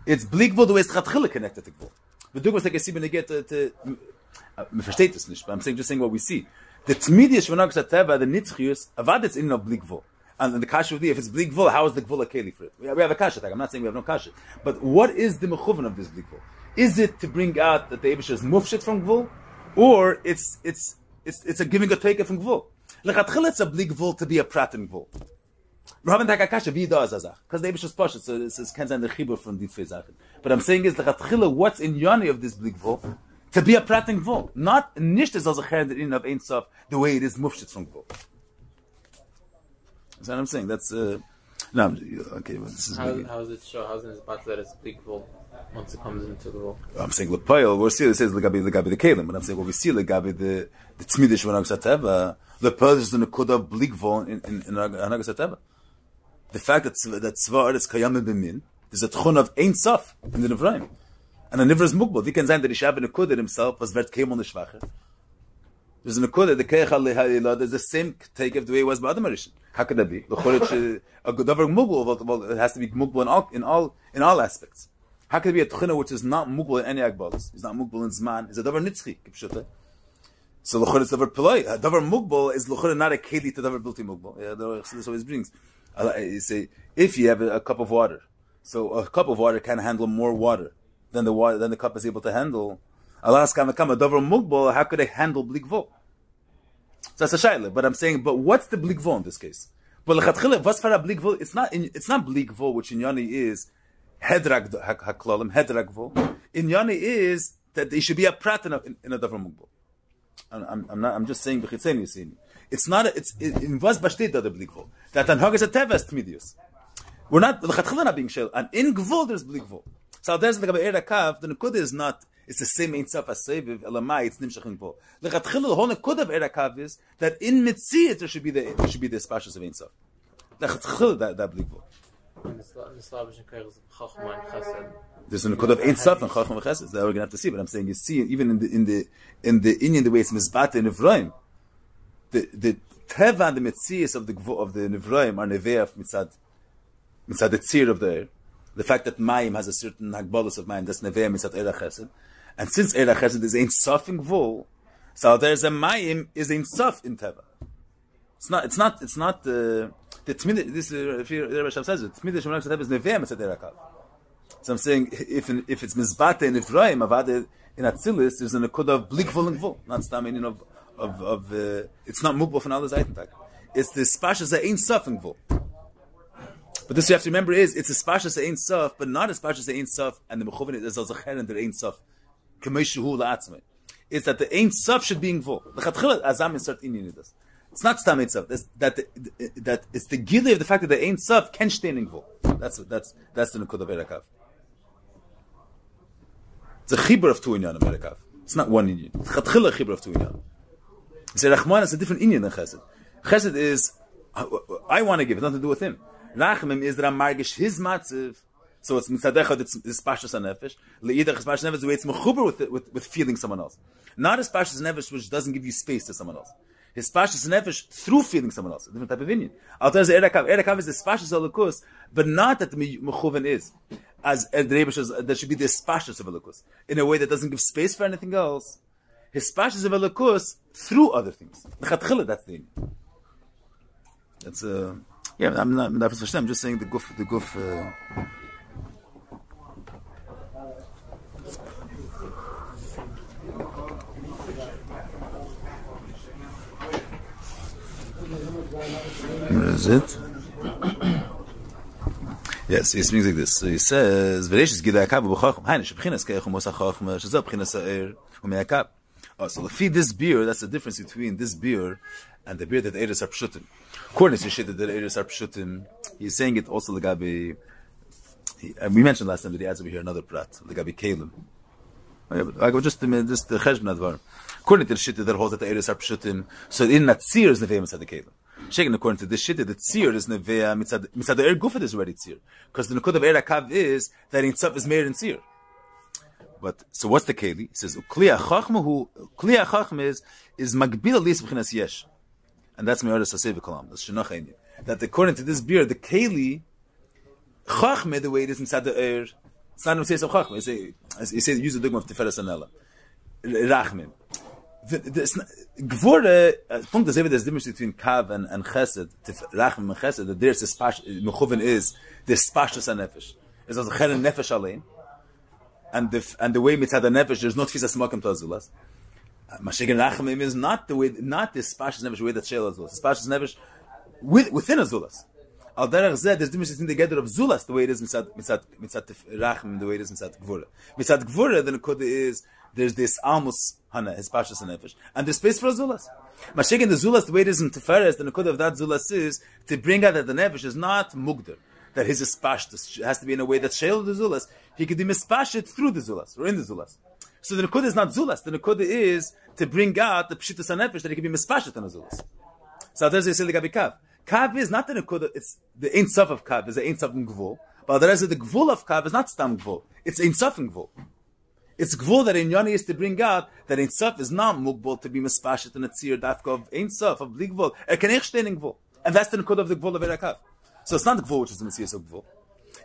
It's bleak vol the way it's Lechatchila connected to Gvol. But do was like I see when they get to me versteht es nicht, but I'm just saying what we see. The Tmidius Shvanagas Teva, the Nitzchius, avad it's in of bleak vol. And the kasha would be, if it's bleak vol, how is the gvul a keli for it? We have a kasha tag. I'm not saying we have no kasha. But what is the mechuvan of this bleak vol? Is it to bring out that the Eibusha is mufshit from gvul? Or it's a giving a take from gvul? Lechatchila it's a bleak vol to be a prat in gvul. Because the Eibusha is pashut, so it's can't the chibur from these two zaken. But I'm saying is lechatchila what's in yoni of this bleak vol? To be a prat in gvul. Not nicht is also cher in of Ein Sof the way it is mufshit from gvul. That's what I'm saying. That's no. Okay, well, this is how does it show? How is it about that it's bleak vol once it comes into the vol? I'm saying lepoil. We'll see. It says legabi the kalim, but I'm saying what we see legabi the tzmidish v'nagas hateva. Lepoil is the nekuda bleak vol in v'nagas hateva. The fact that tzvar is kayam b'min, there's a tchon of Ein Sof in the Nevrayim, and a Nivra is mugbal. He can say that Ishav nekuda himself was vert keim on the shvacher. There's a nekuda the keich al there's the same take of the way it was by Adam Arishin. How could that be? A good mugbal, it has to be mugbal in all aspects. How could it be a tchina which is not mugbal in any agbalas? It's not mugbal in zman. It's a davar nitzchi, kipshute. So l'chor is davar peloi. A davar mugbal is l'chor not a keli to davar bilti mugbal. Yeah, this always brings. You say, if you have a cup of water, so a cup of water can handle more water than the cup is able to handle. Alas, a davar mugbal, how could it handle blikvo? So that's a shaila. But I'm saying, but what's the blikvo in this case? But l'chatchila, what's for a blikvo? It's not blikvo, which in Yani is hedrag haklalim, hedragvo. In Yani is that there should be a prat in a davar mugbal. I'm just saying b'chitzeni yisini. It's not. It's in was bashtet the blikvo that an hagas a teves tmidius. We're not l'chatchila not being shel, and in gvul there's blikvo. So there's the erakav. The nekuda is not. It's the same ein tzaf as seviv elamai. It's nimshachim po. L'chatchila the whole nekuda of erakav is that in mitzias there should be the spashas of ein tzaf. L'chatchila that blikvo. There's a nekuda of ein tzaf and chacham v'chesed. That we're gonna have to see. But I'm saying you see even in the Indian the way it's mizbata in Ephraim. The teva and the mitzias of the Nivroim are neveah mitzad the tzir of the air. The fact that Mayim has a certain hagbolus of Mayim, that's neveah mitzad Eira Chesed. And since Eira Chesed is ein sof in Gvul, so there's a Mayim is ein sof in teva. It's not the tmid. This if Rabbi Shav says it, tmid shemar teva is neveah mitzad Eira Kav. So I'm saying if it's mizbata in Nivroim avade in Atzilis, there's a nekuda of blikvul and Gvul, not stam meaning of it's not mukbal from other Zeitentag. It's the spashas that ain't sof and gvul. But this you have to remember is it's a spashas that ain't sof, but not a spashas that ain't sof, and the mechovin is also cheren that ain't sof. Kameshu la'atzmei. It's that the ain't sof should be in gvul. The chatchila azam insert in this. It's not stam ain't sof. That it's the gili of the fact that the ain't sof can stay in gvul. That's the nekud of erakav. It's a chibur of two inyan of erakav. It's not one inyan. It's chatchila chibur of two inyan. You say Rachman is a different Indian than Chesed. Chesed is, I want to give, it nothing to do with him. Rachmim is that I'm margish his matziv. So it's mitzadechad, it's pashas hanefesh. Le'idach is pashas hanefesh, the way it's mechuber with feeling someone else. Not his pashas hanefesh, which doesn't give you space to someone else. His pashas hanefesh through feeling someone else. A different type of Indian. Alter is erakav. Erakav is the pashas halakus, but not that the mechuven is. As the Rebbe says, there should be this pashas of halakus. In a way that doesn't give space for anything else. His spashas of Elokus through other things. That's the thing. That's yeah. I'm just saying the guf. Where is it? Yes, he speaks like this. So he says, "V'reishis gidei akav b'chacham hainish b'chinas keichum osachacham shezeh b'chinas ha'er u'me'akav." Oh, so the feed this beer, that's the difference between this beer and the beer that the Eiris are pshutim. According to Shita, that the Eiris are pshutim, he's saying it also legabi. We mentioned last time that he adds over here another prat, legabi kelim. Oh, yeah, but I go just the cheshbon advar. According to the Shita, that holds that the Eiris are pshutim, so in that tzir is neveah mitzad the kelim. Shaken according to this Shita, the tzir is neveah mitzad the Eir gufet is already tzir, because the nekud of Eir Akav is that in tzaf is meir in tzir. But so what's the keli? He says kliya chachma is magbil lis b'chinas yesh, and that's me'oras hasei v'kolam. That's shenach einyan. That according to this beer, the keli chachma, the way it is inside the air, it's not say of chachma. You say use the dogma of tiferes anela rachmim. Gvura punkt is even there's difference between kav and chesed, rachmim and chesed. That there's this mechuven is this spashus anefesh. It's also cheren nefesh alein. And the way mitzad nefesh, there's no tfisas makom to azulas. Mashiach Rachamim is not the way, not this spashas nefesh way that shel azulas. Spashas nefesh within azulas. Al derech zeh, there's difference between the gather of zulas, the way it is mitzad Rachamim, the way it is mitzad gvura. Mitzad gvura, the nekuda is there's this almus hana, his spashas nefesh, and there's space for azulas. Mashiach in the zulas, the way it is in teferes, the nekuda of that zulas is to bring out that the nefesh is not mugder. That his spashas has to be in a way that shel the zulas. He could be mispashet through the zulas or in the zulas. So the nekuda is not zulas. The nekuda is to bring out the pshitas hanefesh that he can be mispashet on the zulas. So there's a say legabi kav. Kav is not the nekuda. It's the ein sof of kav. Is the ein sof in gvul. But the rest of the gvul of kav is not stam gvul. It's ein sof in gvul. It's gvul that in Yoni is to bring out that ein sof is not mugbul to be mispashet in a tzir dafka of ein sof of bli gvul. Kenech shtein in gvul, and that's the nekuda of the gvul of erakav. So it's not the gvul which is the mitzvah of gvul.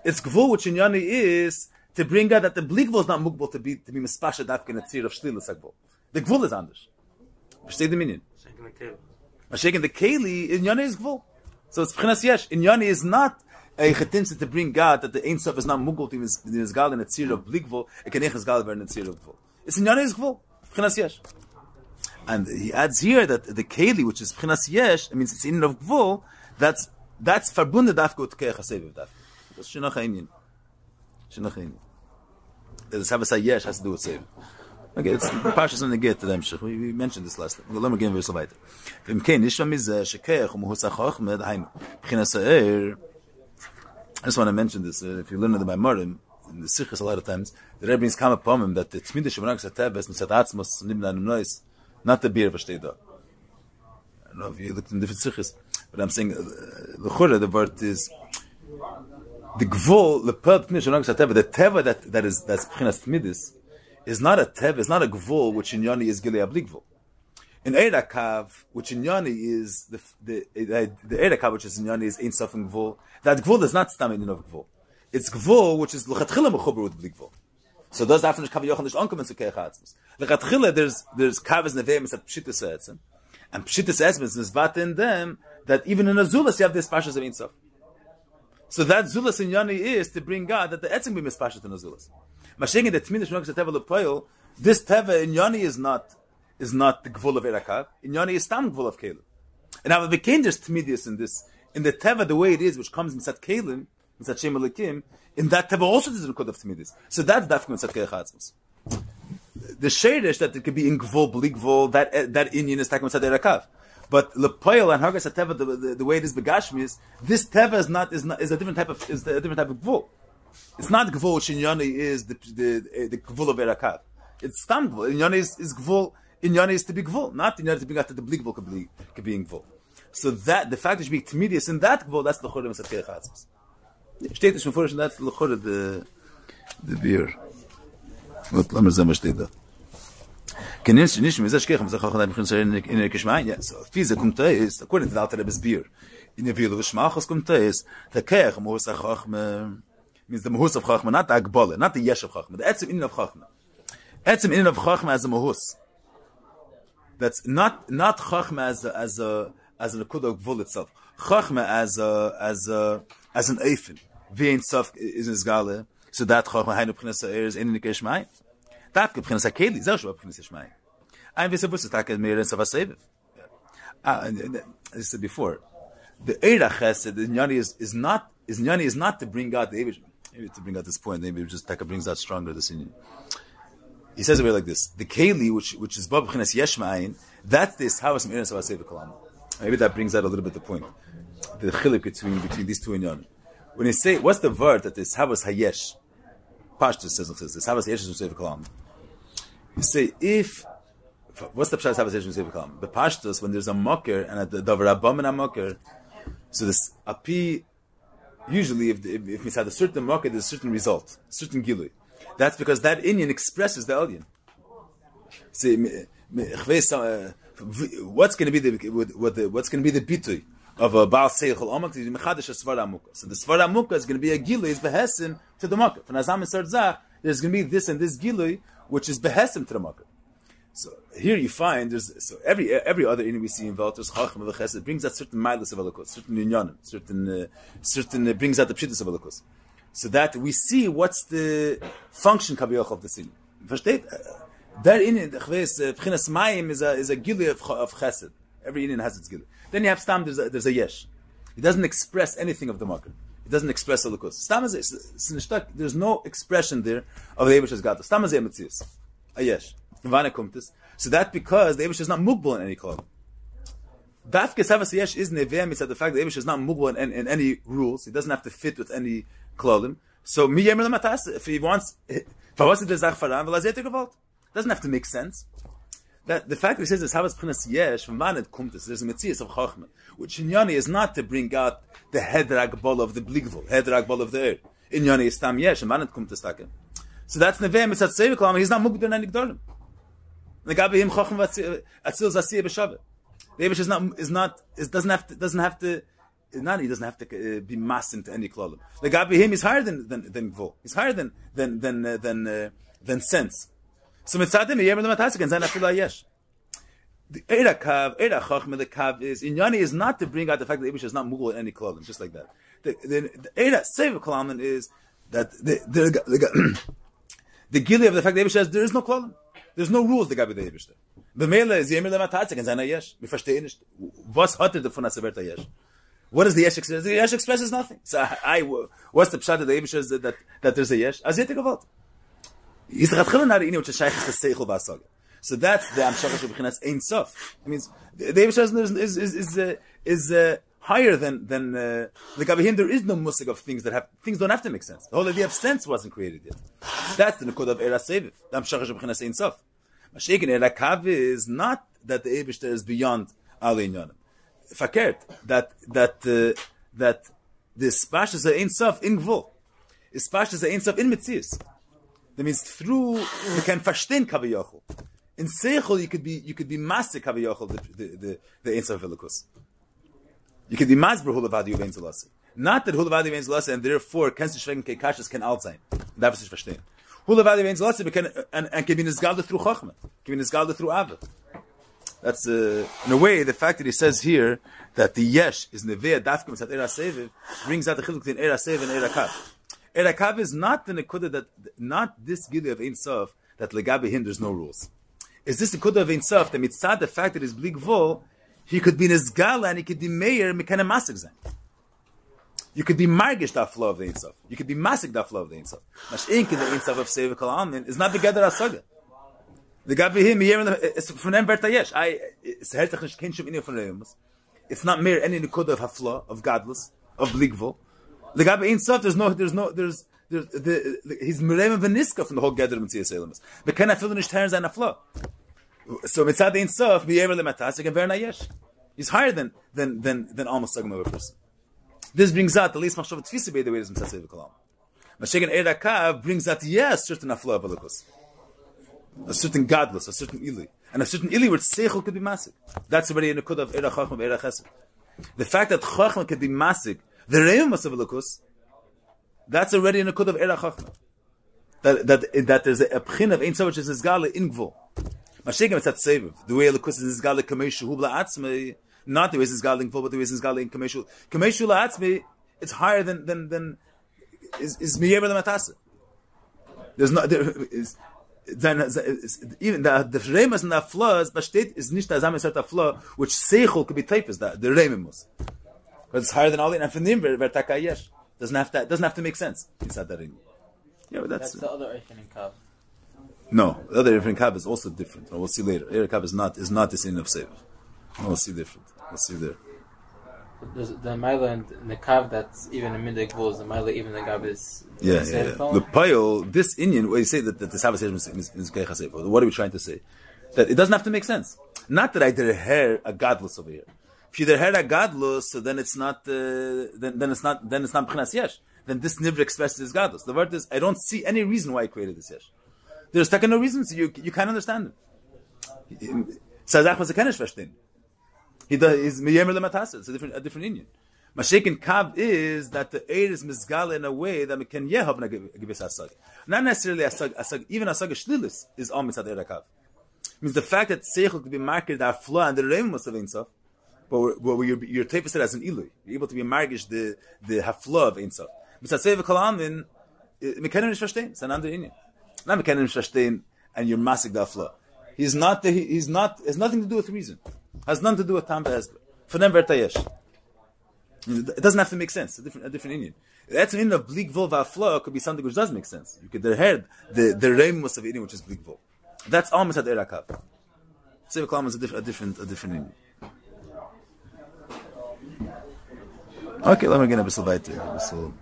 It's gvul which in Yoni is to bring out that the bligvul is not mukbal to be mispasha dafka in a tzir of shlilas hagvul. The gvul is anders. Versteht the meaning? Shaking the keli in Yoni is gvul. So it's b'chinas yesh. In Yoni is not a chetinsa to bring God that the Ein Sof is not mukbal to be gal in a tzir of bligvul. It can echas gal in a tzir of gvul. It's in Yoni is gvul. B'chinas yesh. And he adds here that the keli, which is b'chinas yesh, it means it's in of gvul. That's verbundet dafka with keich haseviv dafka. That's shenach ha'inyin. Shenach ha'inyin. The Savas Yesh has to do with saving. Okay, it's the Parshas on the get to Lemshich. We mentioned this last time. Let me give you a weiter. V'im kein nishva mizeh shekeich u'muhus ha'chochmeh d'haim b'chinas ha'er. I just want to mention this. If you learn the Maimarim, in the Sichos a lot of times, the rabbis come upon him that the Tzmidah Shemanak Sateves Misat Atzmos Nibna Nois, not the beer versteht da. I don't know if you looked in different Sichos, but I'm saying the Chura, the word is the gvul, the pub the teva that's b'chinas tmidis is not a teva, it's not a gvul which in Yoni is gilei abligvul. In Eirakav, which in Yoni is the Eirakav, which is in Yoni is ein sof gvul. That gvul is not stam in of gvul. It's gvul which is l'chatchila mechuber with bligvul. So those after the kav yochon nicht onkommen zu keich atzmus. L'chatchila there's kavas neveim at pshitas etzem, and pshitas etzem is vat in them that even in a zulas you have this pashas of ein sof. So that Zulas in Yoni is to bring God that the etzim be mispashet in the Zulas. Mashing in the Tminish Shmok Teva Lepoil, this Teva in Yoni is not the Gvul of Erakav. In Yoni is Stam Gvul of Kalim. And now the there's Tmidius in this. In the Teva, the way it is, which comes in Sat Kalim, in Sat Shem Elikim, in that Teva also there's a code of Tmidius. So that's Dafkim in Sat Kechatzmos. The Sheirish that it could be in Gvul, Bligvul, that Indian is Takim Sat Erakav. But Lepoil and Hagas Teva, the way it is Begashmi is this Teva is a different type of gvul. It's not gvul which in Yoni is the gvul of Erakav. It's stam gvul. In Yoni is gvul. In Yoni is to be gvul, not in Yoni to be got to the blig gvul could be in gvul. So that the fact that you be timidius in that gvul, that's the chorah of Satkeich Atzmos. Steht es schon that's the chorah the beer. What lamer zeh steht da. Kennst du nicht mehr das Kirchen, sag auch in der Geschmeinde. Ja, so fiese kommt da ist, according to the alter bis Bier. In der Vilo Schmachos kommt da ist, der Kirch muss auch means the Mohus of Chachma, not the Agbole, not the Yesh of Chachma, the Etzim in of Chachma. Etzim in of Chachma as a Mohus. That's not Chachma as a Nakud of Gvul itself. Chachma as an Eifin. Vein Sof is in Zgale, so that Chachma Hainu Prinasa is in the Geschmeinde. That could bring us a keli. That's what brings us shmai. I'm very supposed to talk about Meir and Savasev. As I said before, the Eira Chesed in Yoni is not to bring out the Eivish. Maybe to bring out this point, maybe just Taka brings out stronger this Indian. He says it way like this: the keli, which is Bab Chinas Yeshmain, that's this Havas Meir and Savasev Kalam. Maybe that brings out a little bit the point, the chiluk between these two in Yoni. When you say, what's the word that is Havas Hayesh? Pashtus says this Havas Hayesh is Savasev Kalam. You say, what's the pshat Havas Yesh Sefer Kalam? The Pashtus, when there's a mocker and a davar abam and a mocker, so this api, usually if it's had a certain mocker, there's a certain result, a certain gilui. That's because that Indian expresses the alien. See, what's going to be the bitui of a Baal Seichel Omak? Mechadish a Svara Mukha. So the Svara Mukha is going to be a gilui, is behesim to the mocker. From Azam and Sardzach, there's going to be this and this gilui, which is behesim to the market. So here you find every other inyan we see involved there's chacham and chesed brings out certain milas of elikos, certain inyanim, certain brings out the pshitas of elikos, so that we see what's the function kabiyach of the sin. Versteht? That inyan b'chinas mayim is a gili of chesed. Every inyan has its gili. Then you have stam. There's a yesh. It doesn't express anything of the market. It doesn't express elikos. Stam is there's no expression there of the Eibush Gata. Stam is a metzius, a yesh. So that because the Eibush is not mugbal in any klal. Dafke Savas Yesh is neveh mitzad the fact that the Eibush is not mugbal in any rules. He doesn't have to fit with any klalim. So mi yemer lematas if he wants, doesn't have to make sense. That the fact that he says this Havas P'chinas Yesh from Vaned Kumtis, there's a metzius of Chachma, which in Yoni is not to bring out the Hedrag Bol of the Bligvul, Hedrag Bol of the Earth. In Yoni is Tam Yesh and Vaned Kumtis Taken. So that's neveh mitzad Sevi Kalam. He's not mugbal in any gdorim. The Gabi him Chachma Atzil Zasiyah B'Shaveh. The Eibush doesn't have to he doesn't have to be mass into any klolim. The gabi him is higher than gvul. He's higher than sense. So mitzadim yemer lematase can zayin afilu yesh. The Eira Chachma, the Kav is Inyani is not to bring out the fact that Abish is not mugul in any klolim, just like that. The Eira Seva Kolaman is that the gili of the fact that Abish says there is no klolim, there's no rules. The Gabi the Abish. The Mele is Yemer lematase can zayin yesh. We verstehen nicht. Was hat the von Aseverta yesh? What does the yesh express? The yesh expresses nothing. So what's the pshat of the Abish says that there's a yesh? As yet to go. He's the Chatchilan Harini, which is Shaykh is the Seichel V'Asaga. So that's the Amshachah Shebechinas Ein Sof. It means the Abish is higher than the Gabihim. There is no musig of things don't have to make sense. The whole idea of sense wasn't created yet. That's the Nekud of Eira Seviv. The Amshachah Shebechinas Ein Sof. Mashiach in Eira Kav is not that the Abish is beyond Al Inyanim. Fakert that the Spashas Ein Sof in Gvul is Spashas Ein Sof in Metzius. That means through you can verstehen Kaviyachol. In Seichel you could be master Kaviyachol the Ein Sof Velikus. You could be masber Hulavadi of Ein Zelase. Not that Hulavadi of Ein Zelase and therefore Kensi Shvegen Kekashas can alt sein. That was verstehen. Hulavadi of Ein Zelase and can be nisgalda through Chochmah, can be nisgalda through Ava. That's in a way the fact that he says here that the Yesh is Nevea Dafkim Sat Eira Seviv brings out the chiluk between Eira Seviv and Eira Kav. Eira Kav is not the nekuda that not this gili of Ein Sof that legabe him there's no rules. Is this nekuda of Ein Sof that mitzad the fact that he's bli gvul, he could be nizgala and he could be meir mikana masik zayin. You could be margish that flow of the Ein Sof. You could be masik that flow of the Ein Sof. Mash'ink in the Ein Sof of Seva Kol Amin is not the gather asaga. The gabi him is from them vertayesh. It's hertachnish kinshim inyo from reimus. It's not mere any nekuda of hafla of godless of bli gvul. The Gabi Ein Sof, he's Merem Veniska from the whole gather of Mitzvah Selamas. But can I feel the Nishtern Zayin Aflo? So Mitzad Ein Sof, B'yemer Lematasik and Verna Yesh. He's higher than almost Sagam of a person. This brings out the least Machshav Tfisi B'yed the way it is Mitzad Seva Kalam. Mashiach Eira Kav brings out, yes, certain Aflo of Elikus. A certain godless, a certain Ili. And a certain Ili where Seichel could be Masik. That's already in the Kud of Eira Chachma, Eira Chesed. The fact that Chachma could be Masik, the Reimus of Elikus, that's already in a Kud of Eira Chachma. That there's a pchin of Ein Sof which is Izgala in Gvul. Mashiach is at Seviv. The way Elikus is Izgala Kameshu Hu La'atzmei, not the way it's Izgala in Gvul, but the way it's Izgala in Kameshu. Kameshu La'atzmei, it's higher than is Miyever L'Matasa. There's not, even the Reimus and the flaws, but state is nicht da Zame Serta flaw, which Seichel could be typed the Reimus. But it's higher than all the and from them vertaka yesh doesn't have to make sense inside that ring. Yeah, but that's the other Eifin in Kav. No, the other Eifin in Kav is also different. We'll see later. Eira Kav is not this in of Sev. We'll see different. We'll see there. There's the Maila and the Kav that's even in Midday Gvul, the Maila even the Gav is yeah. The Payol, this Indian where you say that the Sabbath is Keichasei. What are we trying to say? That it doesn't have to make sense. Not that I did a hair a godless over here. If you heard a godless, so then it's not b'chinas yesh. Then this never expresses as godless. The word is, I don't see any reason why I created this yesh. There's no reason, so you can't understand it. Sazach was a kenish verstehen. He's miyemer lematasa. It's a different Indian. Mashiach in Kav is that the air is mizgal in a way that we can yehav na givis asag. Not necessarily asag. Even asag shlilis is all mitzad Eira Kav. Means the fact that seichel could be marked our flaw and the reimus of Ein Sof. But you're typed as an ilu. You're able to be margish the hafla of Ein Sof. Mitzad Seva Kol Amin, we can't even verstehen. It's an other Indian. Not we can't even verstehen, and you're masik the hafla. He's not. Has nothing to do with reason. Has nothing to do with tam v'hesber. For them vertayesh. It doesn't have to make sense. A different Indian. That's an Indian of bleak vul v'hafla could be something which does make sense. You could heard the reimus of Indian which is bleak vul. That's all mitzad Eira Kav. Seva Kol Amin is a different Indian. Okay, let me get a bisschen weiter. So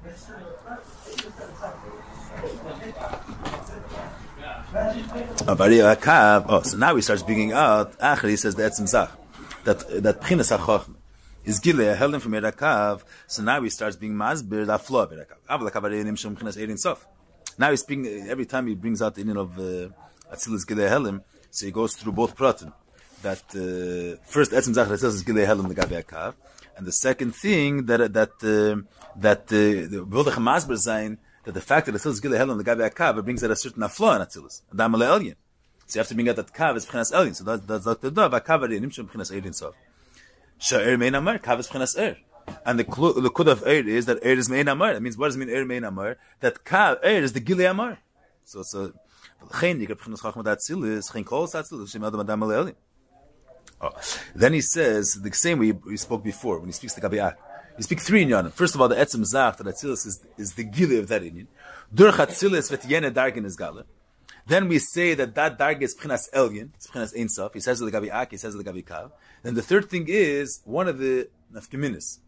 now he starts bringing out. He says the etzem zach that pchinas hachachma is gilei helen from Eira Kav. So now he starts being masbir the flow of Eira Kav. Aval kavarei nimshum pchinas Ein Sof. Now he's speaking every time he brings out the inyan of Atzilus gilei helen. So he goes through both pratim. That first etzem zach that says is gilei helen the Gabi Kav. And the second thing that the Bildach Masber Zayin, that the fact that Atzilus Gilei Helen the Gabi Akav, it brings that a certain aflo in Atzilus. Adam Ale Elyon. So you have to bring out that Kav is B'chinas Elyon. So that's Dr. Dov, Akav Ari Nimshim B'chinas Eidin Sof. Sha'er Mein Amar, Kav is B'chinas Er. And the kud of Er is that Er is Mein Amar. That means, what does it mean Er Mein Amar? That Kav, Er is the Gilei Amar. So it's a, Chen, you get B'chinas Chachma Atzilus, Chen Kol Atzilus, Shem Adam Ale Elyon. Then he says, the same way we spoke before, when he speaks the Gabi. You speak three inyanim. First of all, the etzem zach, that Atzilus is the gili of that inyan. Durch Atzilus v'tiyene dargin is gala. Then we say that dargin is p'chinas elyon, it's p'chinas ein sof. He says the Gabi Ak, he says the Gabi Kav. Then the third thing is, one of the nafkeminis,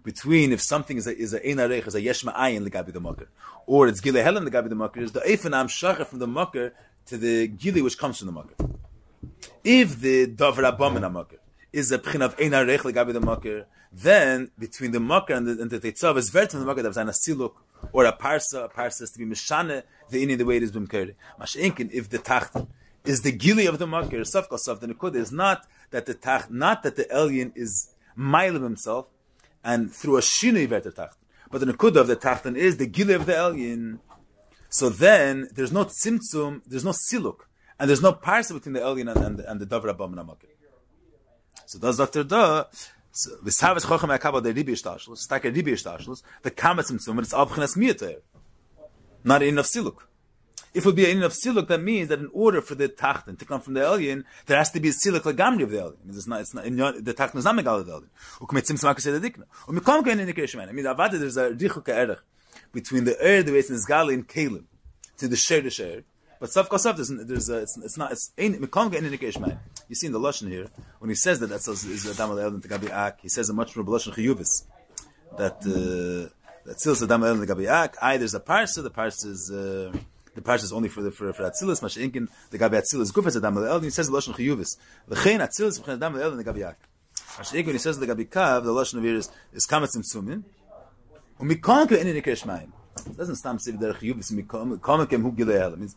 between if something is a ein arech, is a yesh ma'ayin the Gabi the Makar, or it's gili helen the Gabi the Makar, is the eifanam shacher from the Makar to the gili which comes from the Makar. If the Dover Abomin Makar is a p'chin of ein arech legabi the Makar, then between the Makar and the Teitzav is very to the Makar that was an asiluk or a parsa is to be mishane the in the way it is b'mkeri. Mashenkin, if the tacht is the gili of the Makar, safkasaf, the nekud is not that the tacht, not that the alien is mile of himself and through a shini ver the tacht, but the nekud of the tachtan is the gili of the alien. So then there's no tzimtzum, there's no siluk. And there's no parsa between the alien and the Dover Abba Minamaker. So does Dr. Da, V'savis Chochem HaKabal the Ribi Yishtashlus, Stak a Ribi Yishtashlus, the Kamatzim Tzum, it's Abchinas Miyater. Not in of Siluk. If it would be in of Siluk, that means that in order for the Tachten to come from the alien, there has to be a Siluk Lagamri of the alien. It's not, the Tachten is not Megal of the alien. Ukmetzim Tzum HaKasei the Dikna. Umikom Kein in the Kirishman. I mean, Avada, there's a Richuka Erech between the the way it's in Zgali and Kalim, to the Sher. But Safkasaf, it's Mekonga in indication. You see in the Lashon here, when he says that is Adam al and Gabi Ak, he says a much more Lashon Chiyuvis. That Atzilus Adam al and Gabi Ak, there's a parsa, the parsa is only for Atzilus, Mashenkin, the Gabi Atzilus Gufas Adam al and he says the Lashon Chiyuvis. The Chen Atzilus B'chen Adam al and the Gabi Ak. Mashenkin, when he says the Gabi Kav, the Lashon of here is Kamatzim Tzumin. Umikonga in indication. It doesn't stand say the Chiyuvis Mikomakem Hu Gilei Hel. It means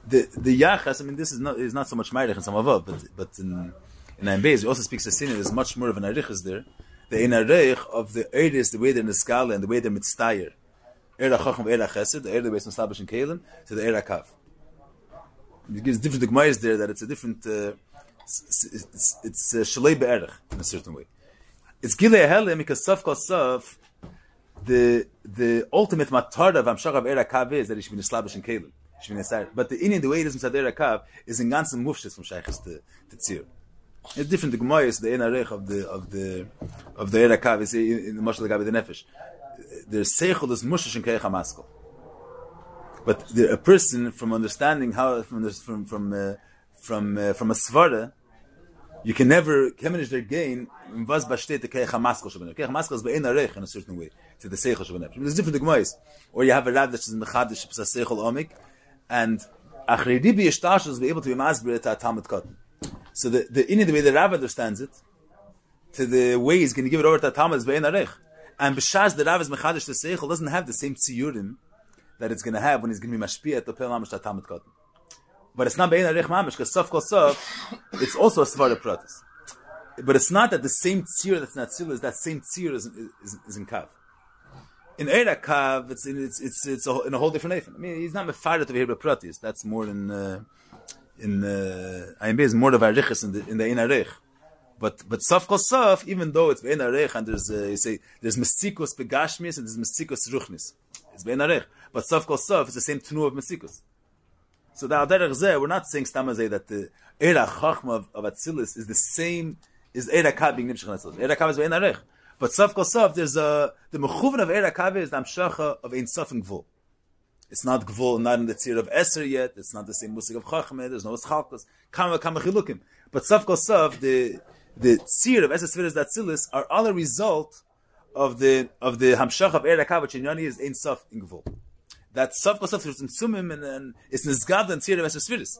the Yachas, I mean, this is not so much Meirich and Samavav, but in Ein Beis, he also speaks a sin, there's much more of an Arichas there. The Ein Arich of the Eris, the way they're in the Skala and the way they're Mitztayer. Eira Chacham, Eira Chesed, the Eira the way it's established in Kalim, to the Eira Kav. It gives different Gemais there that it's a different, it's Shalei Be'erich in a certain way. It's Gilei Helim because Saf Kol Saf, the ultimate Matar of Hamshach of Eira Kav is that it should be established in Kalim. But the Indian, the way it is in Sadera Kav, is in ganzen Mufshis from Sheikhs to Tzir. It's different. The Gemara is the Enarech of the Era Kav is in the Mashal Gabi the Nefesh. There's Seichel is Mushish and Keich HaMaskal. But a person from understanding how from a Svara, you can never manage their gain in was bashtet the Keich HaMaskal Shabbat. Keich HaMaskal is be'enarech in a certain way to the Seichel Shabbat. There's different Gemara. Or you have a Rav that is in the Chadish Seichel Omik. And Achridibi Yishtash will be able to be masbir to a Talmud Katan. So the way the Rav understands it, to the way he's going to give it over to a Talmud is Be'en Arech. And B'shaz the Rav is Mechadish to Seichel doesn't have the same tziyurim that it's going to have when he's going to be mashpiyah at the Pel Mamash to a Talmud Katan. But it's not Be'en Arech Mamash, because Sof Kol Sof, it's also a Svara Pratis. But it's not that the same tziyur that's not tziyur is that same tziyur is in Kav. In Eira Kav, it's in a whole different eifin. I mean, he's not mefaret over here by pratis. That's more in Ein Beis, more of arichas in the Ein Arech. But Saf Kol Saf, even though it's Ein Arech and there's Mesikus Begashmis and there's Mesikus Ruchnis. It's Ein Arech. But Saf Kol Saf is the same tnu of Mesikus. So the Aderech Zeh, we're not saying Stamazeh that the Eira Chachma of Atzilus is the same, is Eira Kav being Nimshach Atzilus. Eira Kav is Ein Arech. But Saf Kol Saf, there's the Mechuvan of Eira Kav is the Amshacha of Ein Sof and Gvul. It's not Gvul, not in the tzir of Eser yet. It's not the same musik of Chachmeh. There's no Eschalkos. Kama Chilukim. But Saf Kol Saf, the tzir of Eser Sfiras Datzilis are all a result of the Hamshach of Eira Kav, which in Yani is Ein Sof in Gvul. That Saf Kol Saf is in Sumim and it's Nizgad and tzir of Eser Sfiras.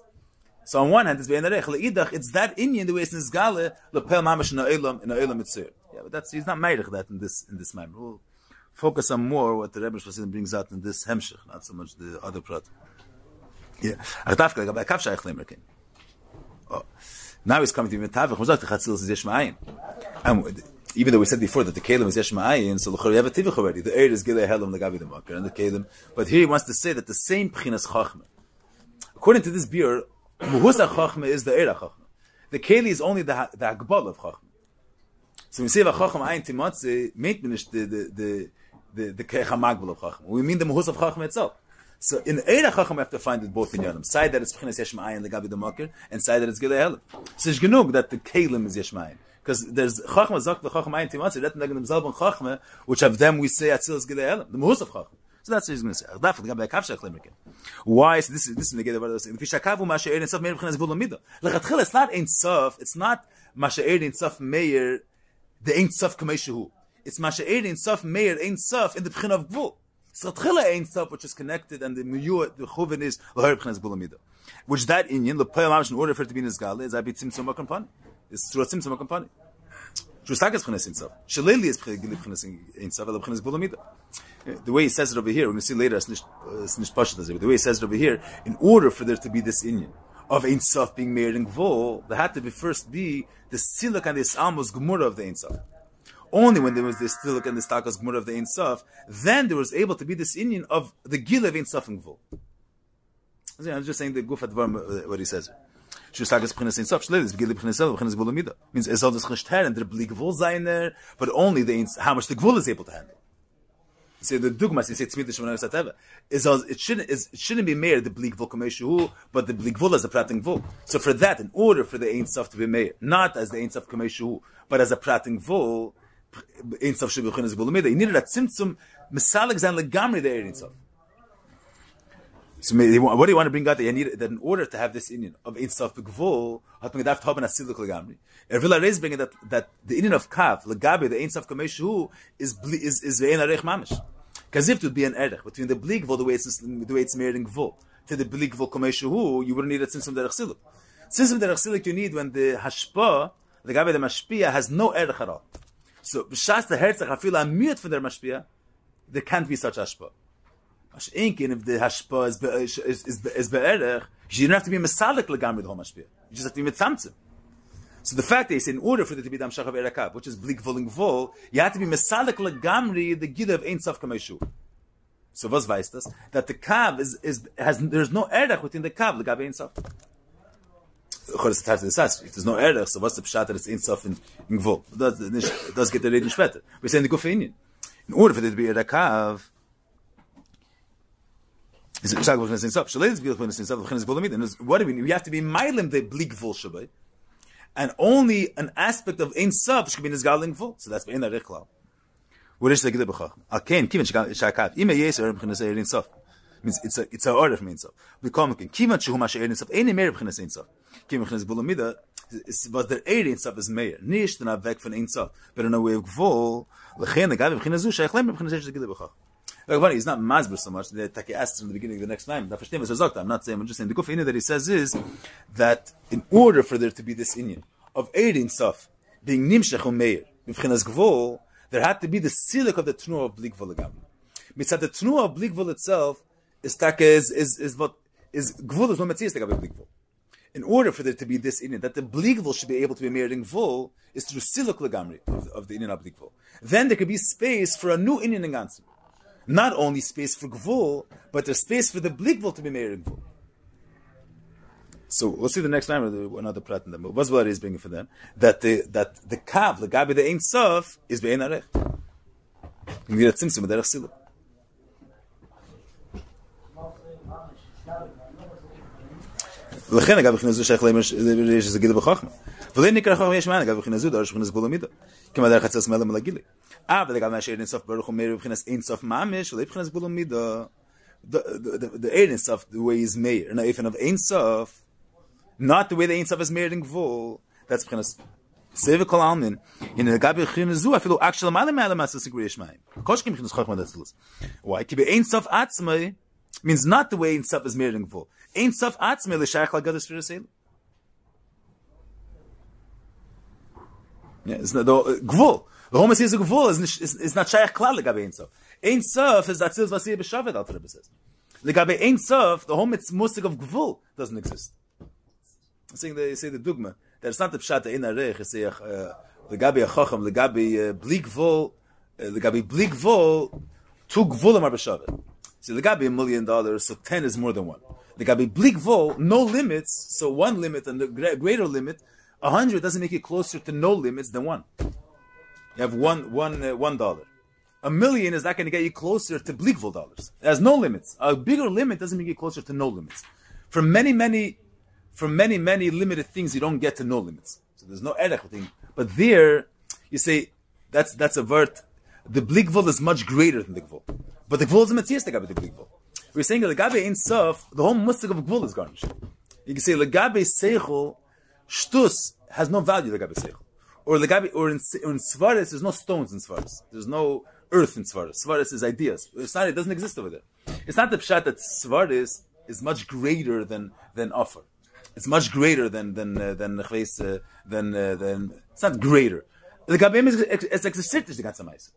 So on one hand, it's Be'en Arech. Le'idach, it's that Inyan the way it's Nizgale Lepel Mamash in Ha'elam Mitzir. Yeah, but he's not Meirich that in this moment. We'll focus on more what the Rebbe Shvasim brings out in this Hemshich, not so much the other prat. Yeah. Now he's coming to Metavich. And even though we said before that the kelim is yesh ma'ayin, so we have a tivich already. The air is gilei helam legabi the makar and the kelim. But here he wants to say that the same pchinas chachma. According to this beer, muhus chachma is the air chachma. The keli is only the hagbal of chachma. So when we say v'chacham ayin timotze, meint minish the kechamagbal of chachma. We mean the muhus of chachma itself. So in Eira Chacham, we have to find it both in Yonam. Side that it's P'chinas Yesh Ma'ayin Legabi the Makir, and side that it's Gilei Helim. So it's genug that the Kalim is Yesh Ma'ayin. Because there's Chachma Zok, the Chacham Ayin Timatzi, that Negam Zelban Chachma, which of them we say Atzil is Gilei Helim, the Muhus of Chachma. So that's what he's going to say. Why? So this is the Gilei Helim. If Yishakavu Masha Eir Sof Meir P'chinas Bula Midah. Lechatchil, it's not Ein Sof, it's not Masha Eir Sof Meir, the Ein Sof Kamei It's Masha Eir Sof Meir, Ein Sof in the P'chin of Gvul. S'ratchila ain't stuff which is connected, and the miyuah, the chuvin is l'her b'chinas bulamida. Which that inyan, l'payal mamish, in order for it to be nizgale, is abit tzimtzum akampani. It's through a tzimtzum akampani. Shustak is b'chinas insav. Shaleli is b'chinas insav, el b'chinas bulamida. The way he says it over here, we're going to see later, it's nish pashut, but the way he says it over here, in order for there to be this inyan of ein sof being made in gvul, there had to be first be the siluk and the almos gemura of the ein sof. Only when there was this stiluk and the stakas gemura of the Ein Sof, then there was able to be this inyan of the gil of Ein Sof and Gvul. I'm just saying the guf advar what he says. Shustakas b'chinas Ein Sof, shleil is gil b'chinas el b'chinas Gvul amida. Means ezol des chnishther and there bli Gvul zayin there, but only the how much the Gvul is able to handle. See the dugmas you say tzmita shemana sateva is it shouldn't be meir the bli Gvul kamei but the bli Gvul as a prating Gvul. So for that, in order for the Ein Sof to be meir, not as the Ein Sof kamei but as a prating Gvul. Ein Sof shebuchinas bulamida. You needed that tzimtzum misalig zan legamri the Ein Sof. So what do you want to bring out? That you need that in order to have this inyan of Ein Sof begvul, hat man gedacht haben asiluk legamri. Villa Reis bringing that the inyan of kav legabi the Ein Sof kamei is ve'en arech mamish. Because if it would be an erech between the bli gvul the way it's made in gvul to the bli gvul kamei you wouldn't need a tzimtzum derech siluk. Tzimtzum derech siluk you need when the hashpa legabi the mashpia has no erech at all. So, b'shas the herzach afila amiyat for their mashpia, there can't be such hashpa. Inkin, if the hashpa is be'erech, you don't have to be mesalik legamri the whole mashpia. You just have to be mitzamtzim. So the fact is, in order for there to be damshach of erekav, which is blik vol and gvol, you have to be mesalik legamri the gid of ein sof kameshu. So was weiß das? That the kav there's no erech within the kav legabe ein sof. If there's no erech, so what's the pshat that it's ein sof in gvul? It does get the reden shvetter. We're saying the gufeinian. In order for there to be a kav, what do we mean? We have to be mailim the blik gvul shabai, and only an aspect of ein sof should be nizgaling gvul. So that's bein arich klal. What is the gidei b'chacham? Alkein kiven shakav ime yeser b'chinas ein sof. Means it's a order from ein sof. We call it kiven shehu mashe ein sof. Any meir b'chinas ein sof. Kiven b'chinas bulamida. Was der ein sof is meir. Nicht den weg von ein sof. But in a way of gvul. Lechen agav b'chinas zu shaychlem b'chinas ein gidei b'chacham. He's not masber so much. The Taki asked in the beginning of the next time. I'm not saying. I'm just saying the guf that he says is that in order for there to be this inyan of ein sof being nimshach umeir b'chinas gvul, there had to be the silik of the tnu of blik gvul agam. Mitzad the tnu of blik gvul itself is what is gvul is no metzias the blik gvul. In order for there to be this inyan that the blik gvul should be able to be meir in gvul is through silik legamri of the inyan of blik gvul. Then there could be space for a new inyan in ganzen. Not only space for gvul, but there's space for the blik gvul to be meir in gvul. So we'll see the next time another prat in them. What's what he's bringing for them? That the kav, the gabi the ein sof is be'en arech. You need a tzimtzum with derech silu. L'chen agabi chinazu sheich leimer reish is a gila b'chachma. V'lein nikra chachma yesh man agabi chinazu darash chinazu bulamida. Kima derech hatzas me'elam malagili. But the gabi masher ein sof baruch u'meir b'chinas ein sof mamish v'lei b'chinas bulamida. The ein sof the way is meir. Now if of ein sof, not the way the Ein Sof is made in Gvul. That's b'chinas Seva Kol Almin. In the Gabi Chinazu, I feel actually Malam Master Sigri Yishmaim. Koshkim Chinas Chachma that's the why? Kibe Ein Sof Atzmai means not the way Ein Sof is made in Gvul. Ein Sof Atzmai l'Shayach L'Gadus Firasel. Yeah, it's not the Gvul. The whole Messiah of Gvul is not Shayach Klal L'Gabi Ein Sof. Ein Sof is that Tzil Vasir B'Shavet Al Rebbe says. L'Gabi Ein Sof, the whole Musig of Gvul doesn't exist. They say the dogma that it's not the pshat in arech. It's Legabi achacham, legabi bli gvul, legabi bli gvul, 2 gvulim are b'shaveh. So legabi $1 million, so 10 is more than 1. Legabi bli gvul, no limits, so 1 limit and the greater limit, 100 doesn't make it closer to no limits than 1. You have $1. $1 million is not going to get you closer to bli gvul dollars. It has no limits. A bigger limit doesn't make you closer to no limits. For many limited things, you don't get to no limits. So there's no erech thing. But there, you say, that's a vert. The bli gvul is much greater than the gvul. But the gvul is a metzias legabe the bli gvul. We're saying legabe ein sof, the whole musik of gvul is garnished. You can say legabe seichel, shtus has no value legabe seichel. Or legabe, or in svaris, there's no stones in svaris. There's no earth in svaris. Svaris is ideas. It's not, it doesn't exist over there. It's not the pshat that svaris is much greater than offer. It's much greater than it's not greater. The Gabim is existential the ganze Meise.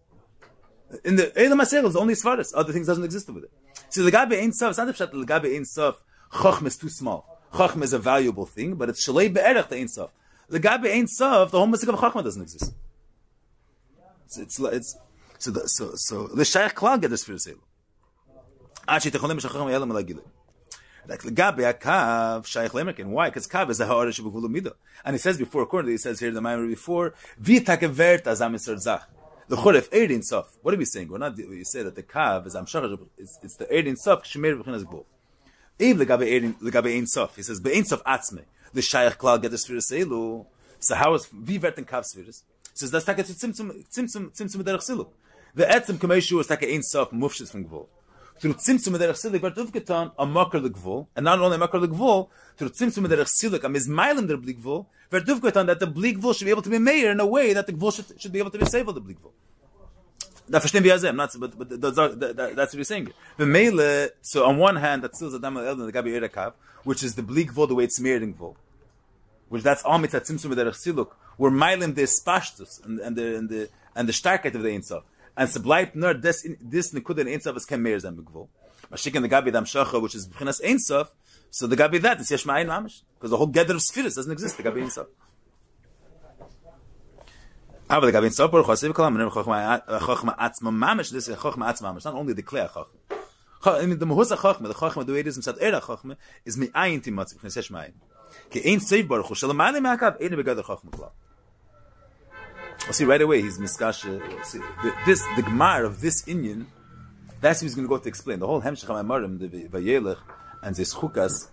In the Elam HaSeichel is only Svaris. Other things doesn't exist over there. So the Gabi Ein Sof, it's not the pshat the Gabi Ein Sof, Chochm is too small. Chochm is a valuable thing, but it's Shalei Be'erech the Ein Sof. The Gabi Ein Sof, the whole Musik of Chochm doesn't exist. So the Shaykh Klal get this for the sale. Achi Techolim Shachacham Yelam Elagileh. Like legabe akav shaykh lemerkin. Why? Because kav is a ha'arish b'kulu midah. And he says before, according to he says here in the Maimar before, v'takevert azam isar zach. The choref eidin sof. What are we saying? We're not. You say that the kav is amshach. It's the eidin sof. Shemer b'chinas gvul. Ev legabe ein sof. He says be'ein sof atzme. The shaykh klal get the spheres elu. So how is v'vert and kav spheres? He says that's taket tzimtzum derech siluk. The etzem kameshu is taket ein sof mufshis from gvul. Through tzimtzum derech silik wird aufgetan a makar legvul, and not only a makar legvul, through tzimtzum derech silik a mizmailim der bli gvul, wird aufgetan that the bli gvul should be able to be meir in a way that the gvul should be able to be saved of the bli gvul. Da verstehen wir ja but that's what he's saying. The meile, so on one hand, that still is Adam el the Gabi Erekav, which is the bli gvul the way it's meir in gvul, which that's all mitzat tzimtzum derech siluk, where mailim the spashtus and the starket of the Ein and so bleibt nur this nekuda in Ein Sof is kein mehr than begvul. Mashik in the Gabi Damshacha, which is b'chinas Ein Sof, so the Gabi that is yesh ma'ayin mamish, because the whole gather of spheres doesn't exist. The Gabi Ein Sof. However, the Gabi Ein Sof, chochma atzma mamish. This is chochma atzma mamish. Not only the klei chochma. I mean the mehusa chochma, the chochma the way it is inside era chochma is mi'ayin timatz b'chinas yesh ma'ayin. Ki ein seif baruch hu shalom ma'alim ma'akav ein begader chochma klal. We'll see right away he's miskasha. The Gemara of this Inyan, that's what he's going to go to explain. The whole Hemshech HaMaamarim, the Vayelech, and this Chukas,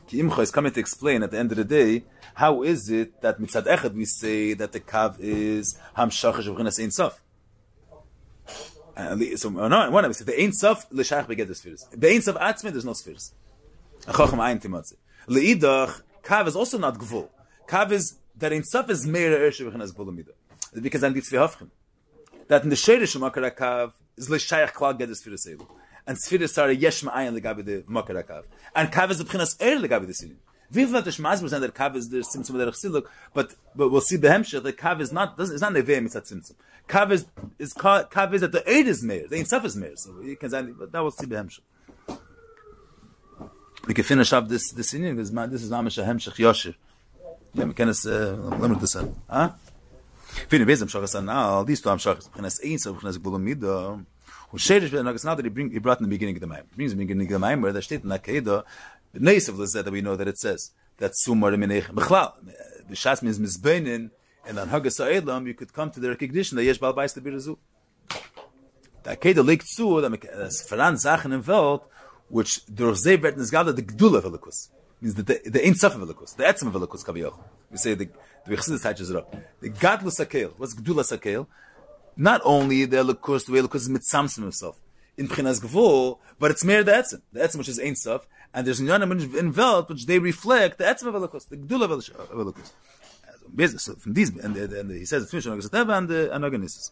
Ki Imcha is coming to explain at the end of the day, how is it that mitzad echad we say that the Kav is Hamshach Shavchinas Ein Sof? So, no, one of us, the Ein Sof, L'shach beged the spheres. The Ein Sof Atzme, there's no spheres. Achochem Ayin Timatze. Le'idach, Kav is also not Gvul. Kav is, that Ein Sof is Meir Ershe B'chinas Gvul Midah. Because I'm Tzvi Hofchem. That in the Sherish Makar HaKav is L'shayach Klal Gedes Sfiras Elu. And Sfiras are Yesh Ma'ayin Legabi the Makar HaKav. And Kav is the B'chinas Legabi the Silin. We've not the Shmaz percent that Kav is the Tzimtzum Derech Siluk, but we'll see Behemshech that Kav is not Neveh Mitzat Tzimtzum. Kav is that the Eid is Meir, the Ein Sof is Meir. So you can say, but that we'll see Behemshech. We can finish up this Inyan because this is Mamish Hemshech Yoshir. Yeah, we can limit this up. Huh? Fine bezem shachas anal, these two shachas, b'chinas Ein Sof, b'chinas gvul midah, who sherish v'nagas now that he brought in the beginning of the Maimar. He brings in the beginning of the Maimar where there steht in Akeda, b'neisav l'zeh that we know that it says that sumar minechem b'chlal. The shas means mizbeinin, and on hagas ha'elam you could come to the recognition that yesh bal bais to birazu. The Akeda legt zu, das veran Sachen in Welt, which durch sie wird nisgada the gdula v'lekus. Means the Ein Sof v'lekus, the etzem v'lekus kaviyach. We say the Chassidus touches it up. The Gadlus Hakel, what's Gdulas Hakel? Not only the Elokus, the way Elokus is mitzamsim himself in B'chinas Gvul, but it's mere the Etzem which is Ein Sof, and there's Nyanim in Welt which they reflect the Etzem of Elokus, the Gdula of Elokus. So from these, and he says it's finished on Agasateva and the Anaganisis.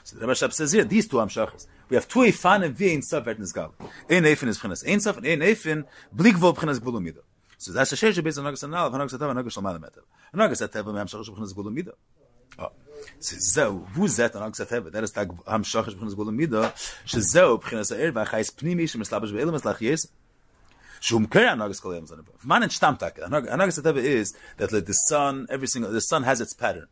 So the Rabbi Shab says here, these two Hamshachas. We have two Eifan and Ein Sof Vert Nizgal. Ein Eifin is B'chinas Ein Sof, and Ein Eifin Bli Gvul B'chinas Gvul Umidah. So that's a sheish based on Nagas Anal, Nagas Ateva, Nagas Shalman Metev. Nagas Ateva, Hamshach B'chinas Gvul Midah. Oh, so who's that? Nagas Ateva. That is the Hamshach B'chinas Gvul Midah. Shezeu B'chinas Ha'er v'Achayis Pnimi Shemeslabash Be'elam Eslach Yes. Shum Kera Nagas Kol Yom Zanav. Man and Shtamtak. Nagas Ateva is that like the sun, the sun has its pattern,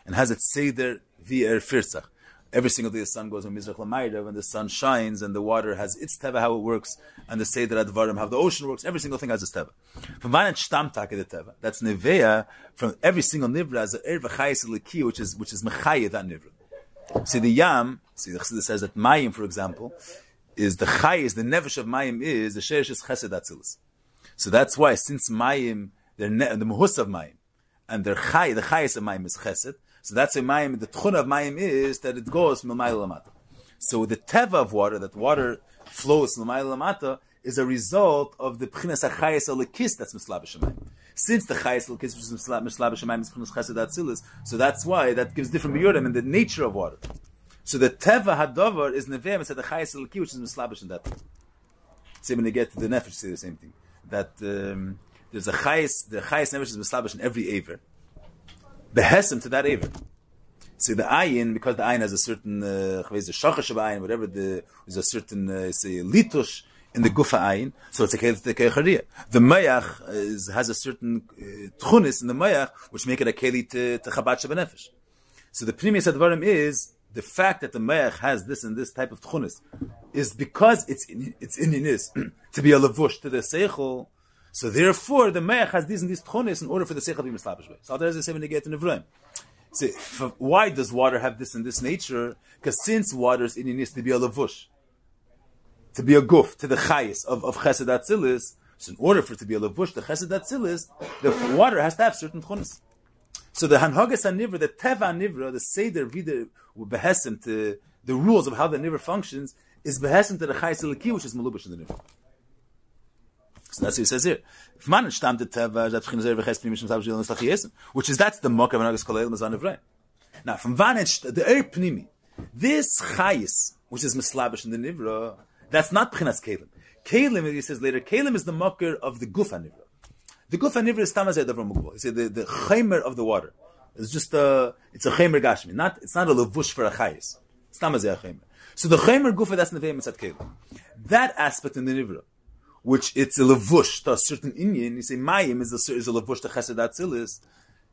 and has its seder via firzach. Every single day the sun goes on Mizrach Lamayra, when the sun shines and the water has its teva, how it works, and the seder advarim, how the ocean works, every single thing has its teva. From Vanan Shtamtak the teva, that's Nevea, from every single nivra as a erva chayis leki, which is mechaye that nivra. See the Yam, the Chassidus says that Mayim, for example, is the chayis, the nevesh of Mayim is the sheresh is chesed atzilus. So that's why, since Mayim, the muhus of Mayim, and the chayis of Mayim is chesed, so that's why Mayim, the tchuna of Mayim is that it goes from L'mayla Lamata. So the teva of water, that water flows from L'mayla Lamata, is a result of the pchinas achayis alekis that's mislabish Mayim. Since the chayis alekis which is mislabish Mayim is pchinas chesed atzilus, so that's why that gives different biyurim in the nature of water. So the teva hadover is neveim, it's at the chayis aleki which is mislabish in that. Same when you get to the nefesh, say the same thing. That there's a chayis, the chayis nefesh is mislabish in every aver. Behesem to that aver. See the ayin, because the ayin has a certain shachash of ayin, whatever, there's a certain say litush in the gufa ayin, so it's a keli. The mayach has a certain tchunis in the mayach which make it a keli to chabat shabanefesh. So the pnimis advarim is the fact that the mayach has this and this type of tchunis is because it's in to be a lavush to the seichel. So therefore, the Me'ach has these and these tchunis in order for the seichel to be mislabish. So there's a seven to get in the Vrayim. So why does water have this and this nature? Because since water is in to be a lavush, to be a guf, to the chayis of chesed atzilis, so in order for it to be a lavush, the chesed atzilis, the water has to have certain tchunis. So the hanhagas hanivra, the teva hanivra, the seder vida behesim to the rules of how the nivra functions is behesim to the chayis eliki, which is malubish in the nivra. So that's what he says here. Which is that's the mok of anagas kolayel mazan evrei. Now from vanich the pnimi, this chayis which is mislabish in the nivra, that's not pchinas kelim. Kelim, he says later, kelim is the mocker of the gufa nivra. The gufa nivra is tamazeh davar mugbo. He said the chaymer of the water. It's just it's a chaymer gashmi. It's not a levush for a chayis. It's tamazeh a chaymer. So the chaymer gufa that's neveim mitzat kelim. That aspect in the nivra, which it's a levush to a certain inyan, you say mayim is a levush to chesed atzilis,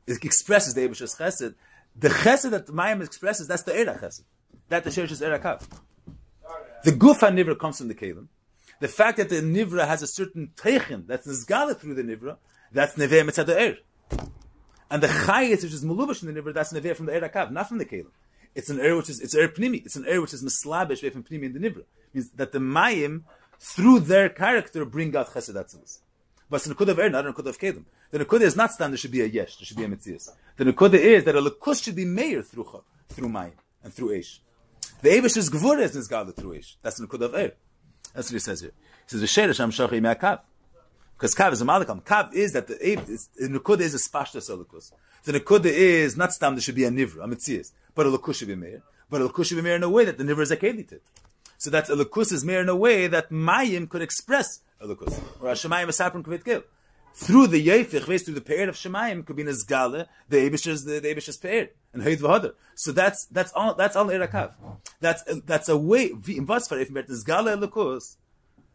it expresses the Eibusha's chesed. The chesed that mayim expresses, that's the era chesed. That the sheresh is era kav. The gufa nivra comes from the kelim. The fact that the nivra has a certain teichin that's nizgala through the nivra, that's neveh mitzad the er. And the chayis, which is mulubash in the nivra, that's neveh from the era kav, not from the kelim. It's an er which is, it's er pnimi. It's an er which is mislabish from pnimi in the nivra. It means that the mayim, through their character, bring out chesed atzilus. But it's a nekud of er, not a nekud of kelim. The nekud is not stand, there should be a yesh, there should be a mitzias. The nekud is that a lekus should be meir through mayim and through eish. The Eibusha's gvura is nizgala through eish. That's the nekud of er. That's what he says here. He says, "V'sheresh hamshach imi kav," because kav is a malakam. Kav is that the nekud is a spashtas olukus. The nekud is not stam. There should be a nivra, a mitzias, but a lekus should be meir. But a lekus should be meir in a way that the nivra is a kelitit. So that's a lekus is meir in a way that mayim could express a lekus, or a shemayim asaprim kavit gil. Through the yefich, through the peir of shemayim, could be nizgala the Eibusha's peir and hayid v'hader. So that's all erakav. That's a way in vasfar if met nizgala lekus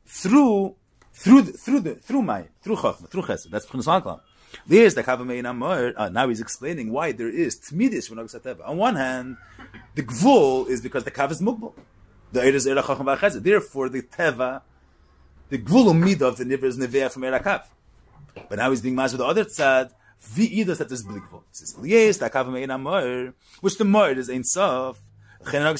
through mayim, through chachma, through chesed. That's p'chunas malkalam. There's the kavamein amor. Now he's explaining why there is tmidis v'nogas hateva. On one hand, the gvul is because the kav is mugbal. The eir is eira chachma v'chesed. Therefore, the teva, the gvul umida of the nivra is neveah from erakav. But now he's being masked with the other tzad, v'idas that is blikvul. He says, yes, the kavamein amor, which the mor is ein sof. V'ba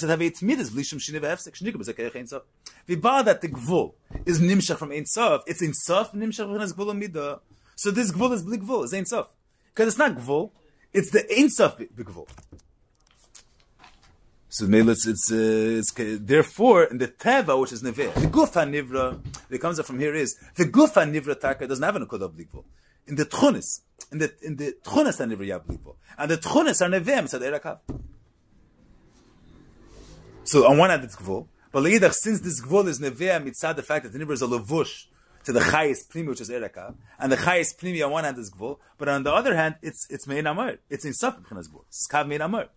that the gvul is nimshach from ein sof, it's ein sof nimshach from gvul umida. So this gvul is blikvul, it's ein sof. Because it's not gvul, it's the ein sof b'gvul. So it's therefore in the teva, which is neveh, the gufa nivra that comes up from here is the gufa nivra taka doesn't have a nekud of blikvul. In the tchunis, in the tchunis are nivra you have blikvul, and the tchunis are neveh mitzad erakav. So on one hand it's gvul, but leidach since this gvul is neveh mitzad the fact that the nivra is a levush to the chayis primi which is erakav, and the chayis primi on one hand is gvul, but on the other hand it's mein amor, it's in saf b'chinas gvul, it's kav mein amor.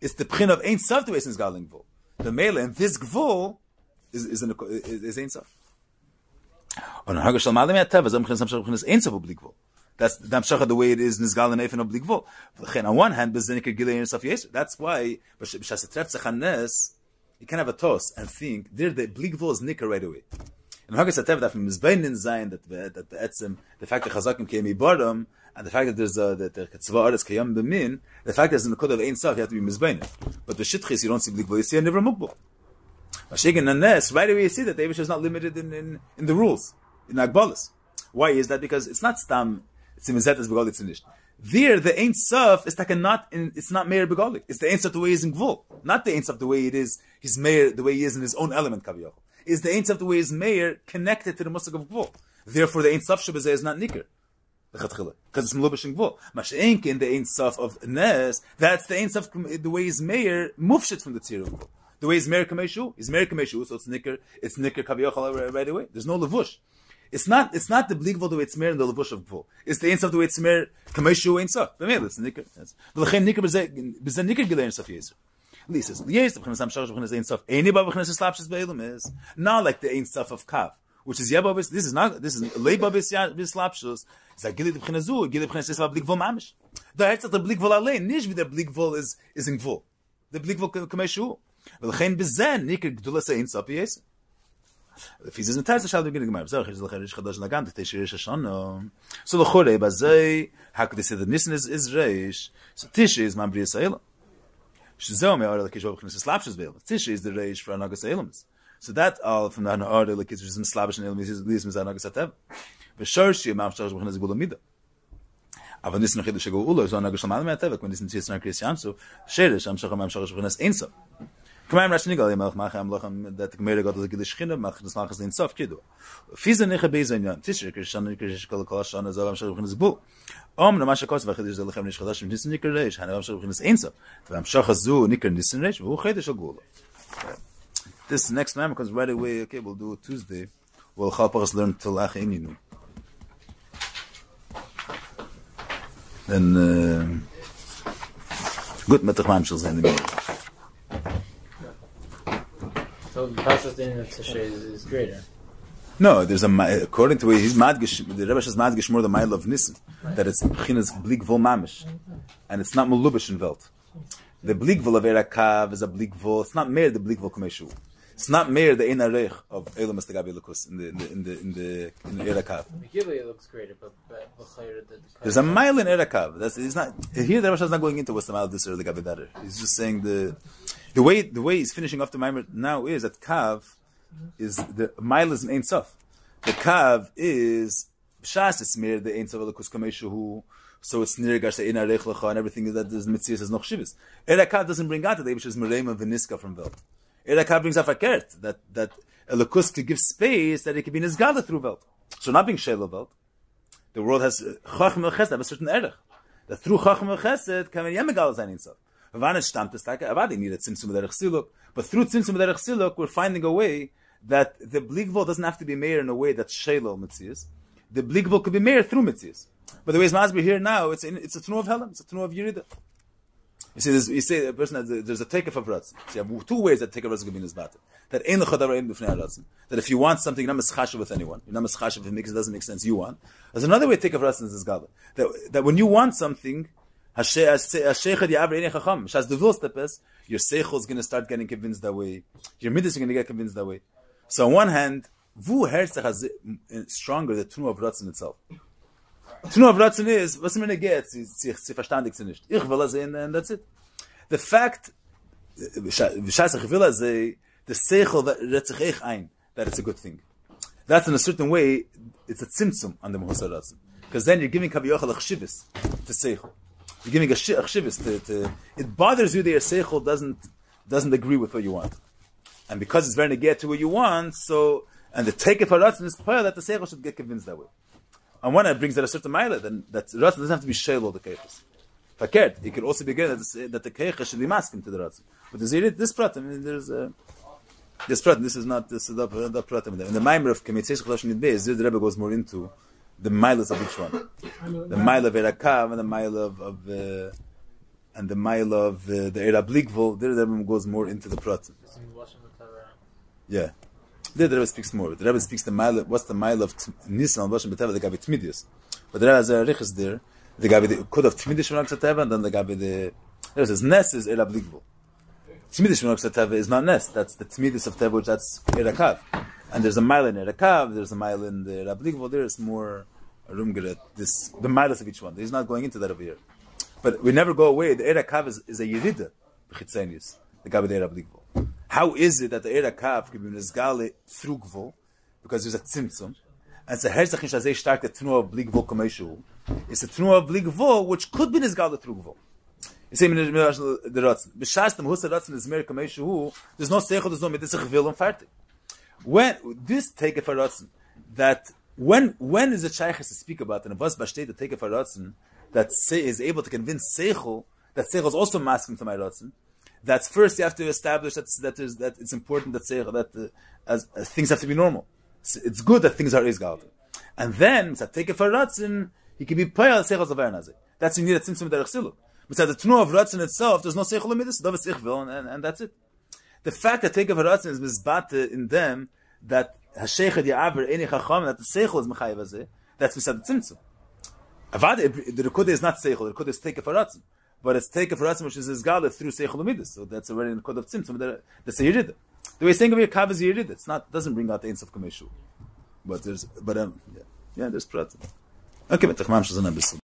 It's the pchin of ein sof to is galing gvul. The mele and this gvul is ein sof. On hagashal malim yatav zam pchinas samshal pchinas ein sof b'li gvul. That's the Hamshacha the way it is Nizgal and Eifen Oblig Gvul. On one hand, Bezenikar Gilei Yourself Yeser. That's why B'Shas Tretzach Hanes, you can have a toss and think there the Blig Gvul is Nikar right away. And Hagas Atev that from Mizbeinin Zayin that the Etzem, the fact that Chazakim came Ibaram, and the fact that there's the Tzva Aretz Kayam B'Min, the fact that in the code of Ein Sof you have to be Mizbeinin. But the Shitchis you don't see Blig Gvul, you see a Never Mukbul. Mashiach and Nes, right away you see that the Eivish is not limited in the rules, in Agbalas. Why is that? Because it's not Stam, it's Mizet as Begolik Tzinish. There, the Ein Sof is like it's not Meir Begolik. It's the Ein Sof the way he is in Gvul. Not the Ein Sof the way it is, he's Meir the way he is in his own element, Kaviyach. Is the Ein Sof the way he is Meir connected to the Musik of Gvul. Therefore, the Ein Sof Shabazeh is not Nikr. Because it's Mlubish in Gvul. Mashiach in the Ein Sof of Nes, that's the Ein Sof, the way he's Meir, Mufshit from the Tzir of Gvul. The way he's Meir Kameshu, so it's Nikr Kaviyach right away. There's no Levush. It's not the Bligvul the way it's Meir and the Levush of Gvul. It's the Ein Sof the way it's Meir Kameshu Ein Sof. B'meil, it's Nikr. V'lechem Nikr b'zeh Nikr Gilei Ein Sof Yezer. Lee says, Yezer b'chines Hamshacha b'chines Ein Sof. Eini ba b'chines Slapshis B'elam is not like the Ein Sof of Kav, which is Yeba b'is. This is Leiba b'is Slapshis. It's like Gilei b'chines Zu, Gilei b'chines Yisrael Bligvul Mamish. The Herzach the Bligvul Alein, Nish the Bligvul is in Gvul. The Bligvul Kameshu. V'lechem b'zeh Nikr Gdulas Ein Sof Yezer. If he's in the shall be getting my so the Chore Bazay, how could they say that Nisan is Reish? So Tishi is Mambri Salem. Shizome or the Kishob Slapshis Bail. Tishi is the Reish for Anagas Elements. So that all from the order like it's some Slavish and Elements is Lism Anagas Atev. But Shorshi Mamshach when is Gulamida. Aber Nisan Chidish go Ulo, so Anagas Malma Atev, when Nisan Tis Christian, so Sherish, Mamshach when is Ainsa. Come on, Rashi Nigal, Malcham Lochem, that the Meir got the Gidishkin, Machas Machas in Sof Kidu. Fiza Necha Bezan, Tisher, Krishan, Krishkal Kolashan, as I'm sure in his book. The Mashakos, Vachidish, the Lechem Nishkadash, Nisan Nikarish, and I'm sure in his answer. I'm Shachazu, Nikar Nisan Resh, who Hedish Agula. This next time, because right away, okay, we'll do it Tuesday. We'll help us learn to Lach Ininu. Then, good Metachmam shall send the So the process in Tishrei is greater. No, there's according to way he's madgish. The Rebbe says madgish more the mile of Nissen, that it's b'chinas blig vol mamish, and it's not mulubish in Welt. The blig vol of Erakav is a blig vol. It's not mehr the blig vol kameshu. It's not mehr the ein arech of Elam Estagabi Lukus in the Erakav. It looks greater, but there's a mile in Erakav. It's not here. The Rebbe is not going into what's the mile of this or the Gabi. He's just saying the way he's finishing off the Maimer now is that Kav is the mile is an Ein Sof. The Kav is B'shas it's mere the Ein Sof Elokus Kameshu, so it's near Gash the Ein Arech Lecha and everything that is Mitzias is noch Shivas. Kav doesn't bring out the which is Merema Veniska from Welt. Kav brings out Fakert that Elokus could give space that it could be Nizgala through Welt. So not being Shela Welt. The world has Chacham El Chesed have a certain Erech. That through Chacham El Chesed can be Yemegal Zayin Ein Sof. Needed Tzimtzum Derech Siluk, but through Tzimtzum Derech Siluk, we're finding a way that the Bligvol doesn't have to be Meir in a way that's Shelo Metzias. The Bligvol could be Meir through Metzias. But the way it's Masber here now, it's a Tnu of Helam, it's a Tnu of Yerida. You say a person has there's a takeoff of Ratzin. So you have two ways that takeoff of Ratzin can be in his battle. That Ein L'Chadav Ein B'fnei Ratzin. That if you want something, you're not mischashav with anyone. You're not mischashav if it doesn't make sense. You want. There's another way to take of Ratzin is Gala. That when you want something, your seichel is going to start getting convinced that way. Your midas are going to get convinced that way. So on one hand, vu herzach has stronger the Tnu of Ratzin itself. Tnu of Ratzin is, was man geht, sie verstandig sie nicht. Ich will sehen, and that's it. The fact, v'shasach will say, the seichel that retzich eich ein, that it's a good thing. That's in a certain way, it's a tzimtzum on the Mahusar Ratzin. Because then you're giving kaviyochel achshivus to seichel. You're giving a chshivus it bothers you that your seichel doesn't agree with what you want, and because it's very negate to what you want, so and the take it for Ratzin is prayer that the seichel should get convinced that way. And when it brings that a certain mile, then that Ratzin doesn't have to be shelo the keiches. Fakert, it could also be good that the keiches should be masking to the Ratzin. But this prat, I mean, there's this prat. This is not this is the prat. In the Maimer of Kemitzes Chalosh Nidbeis, the Rebbe goes more into the miles of each one, the mile of Erakav and the mile of the Era Blikvol. There, the Rebbe goes more into the prat. Yeah, there the Rebbe speaks more. The Rebbe speaks the mile. What's the mile of Nisan Vashon B'Teva? The Gabit Midius. But there is a riches there. The guy with the code of Tmidish Menachsateva, and then the guy with the there's Ness is Erabligvo. Tmidish Menachsateva is not Ness. That's the Tmidis of Teva, which that's Erakav. And there's a mile in Erakav. There's a mile in the Erabligvo. There's more Rumgeret. This the miles of each one. He's not going into that over here. But we never go away. The Erakav is a Yerida. The guy with the Erabligvo. How is it that the Erakav can be Nizgale through Gvo? Because there's a Tzimtzum. And it's a Herzach Shazay Stark the Tnua of Bligvo Kameshu. It's a Tnua of Bligvo which could be Nizgale through Gvo. You say, the Ratzin. B'shas the Mehusa Ratzin is Mer Kameshu. There's no Seichel, there's no Mitzach Vil and Farti. When this take it for Ratzin, that when is a Shaykhis to speak about in a Bas Bashtei to take it for Ratzin, that is able to convince Seichel, that Seichel is also masking to my Ratzin, that's first you have to establish that it's important that Seichel, that as things have to be normal. It's good that things are Izgal. And then, take it for Ratzin, he can be Payal Seichel's Avernazeh. That's when you need a Tzimtzum Derech Silu. Besides the Tnu of Ratzin itself, there's no Seichel Amidus, Davis Ichvil, and that's it. The fact that take it for Ratzin is Mizbate in them, that Hasheichad Ya'aver Eni Chacham, that the Seichel is Mechayiv Azeh, that's beside the Tzimtzum. Avad, the Rekudah is not Seichel, the Rekudah is take it for Ratzin. But it's take it for Ratzin, which is Izgal through Seichel Amidus. So that's already in the code of Tzimtzum. That's a Yerida. The way saying of your Kav is Yerida. It's not, doesn't bring out the Ein Sof Kameshu. But there's, there's Prat. Okay, but Tachmam Shazan Abyssal.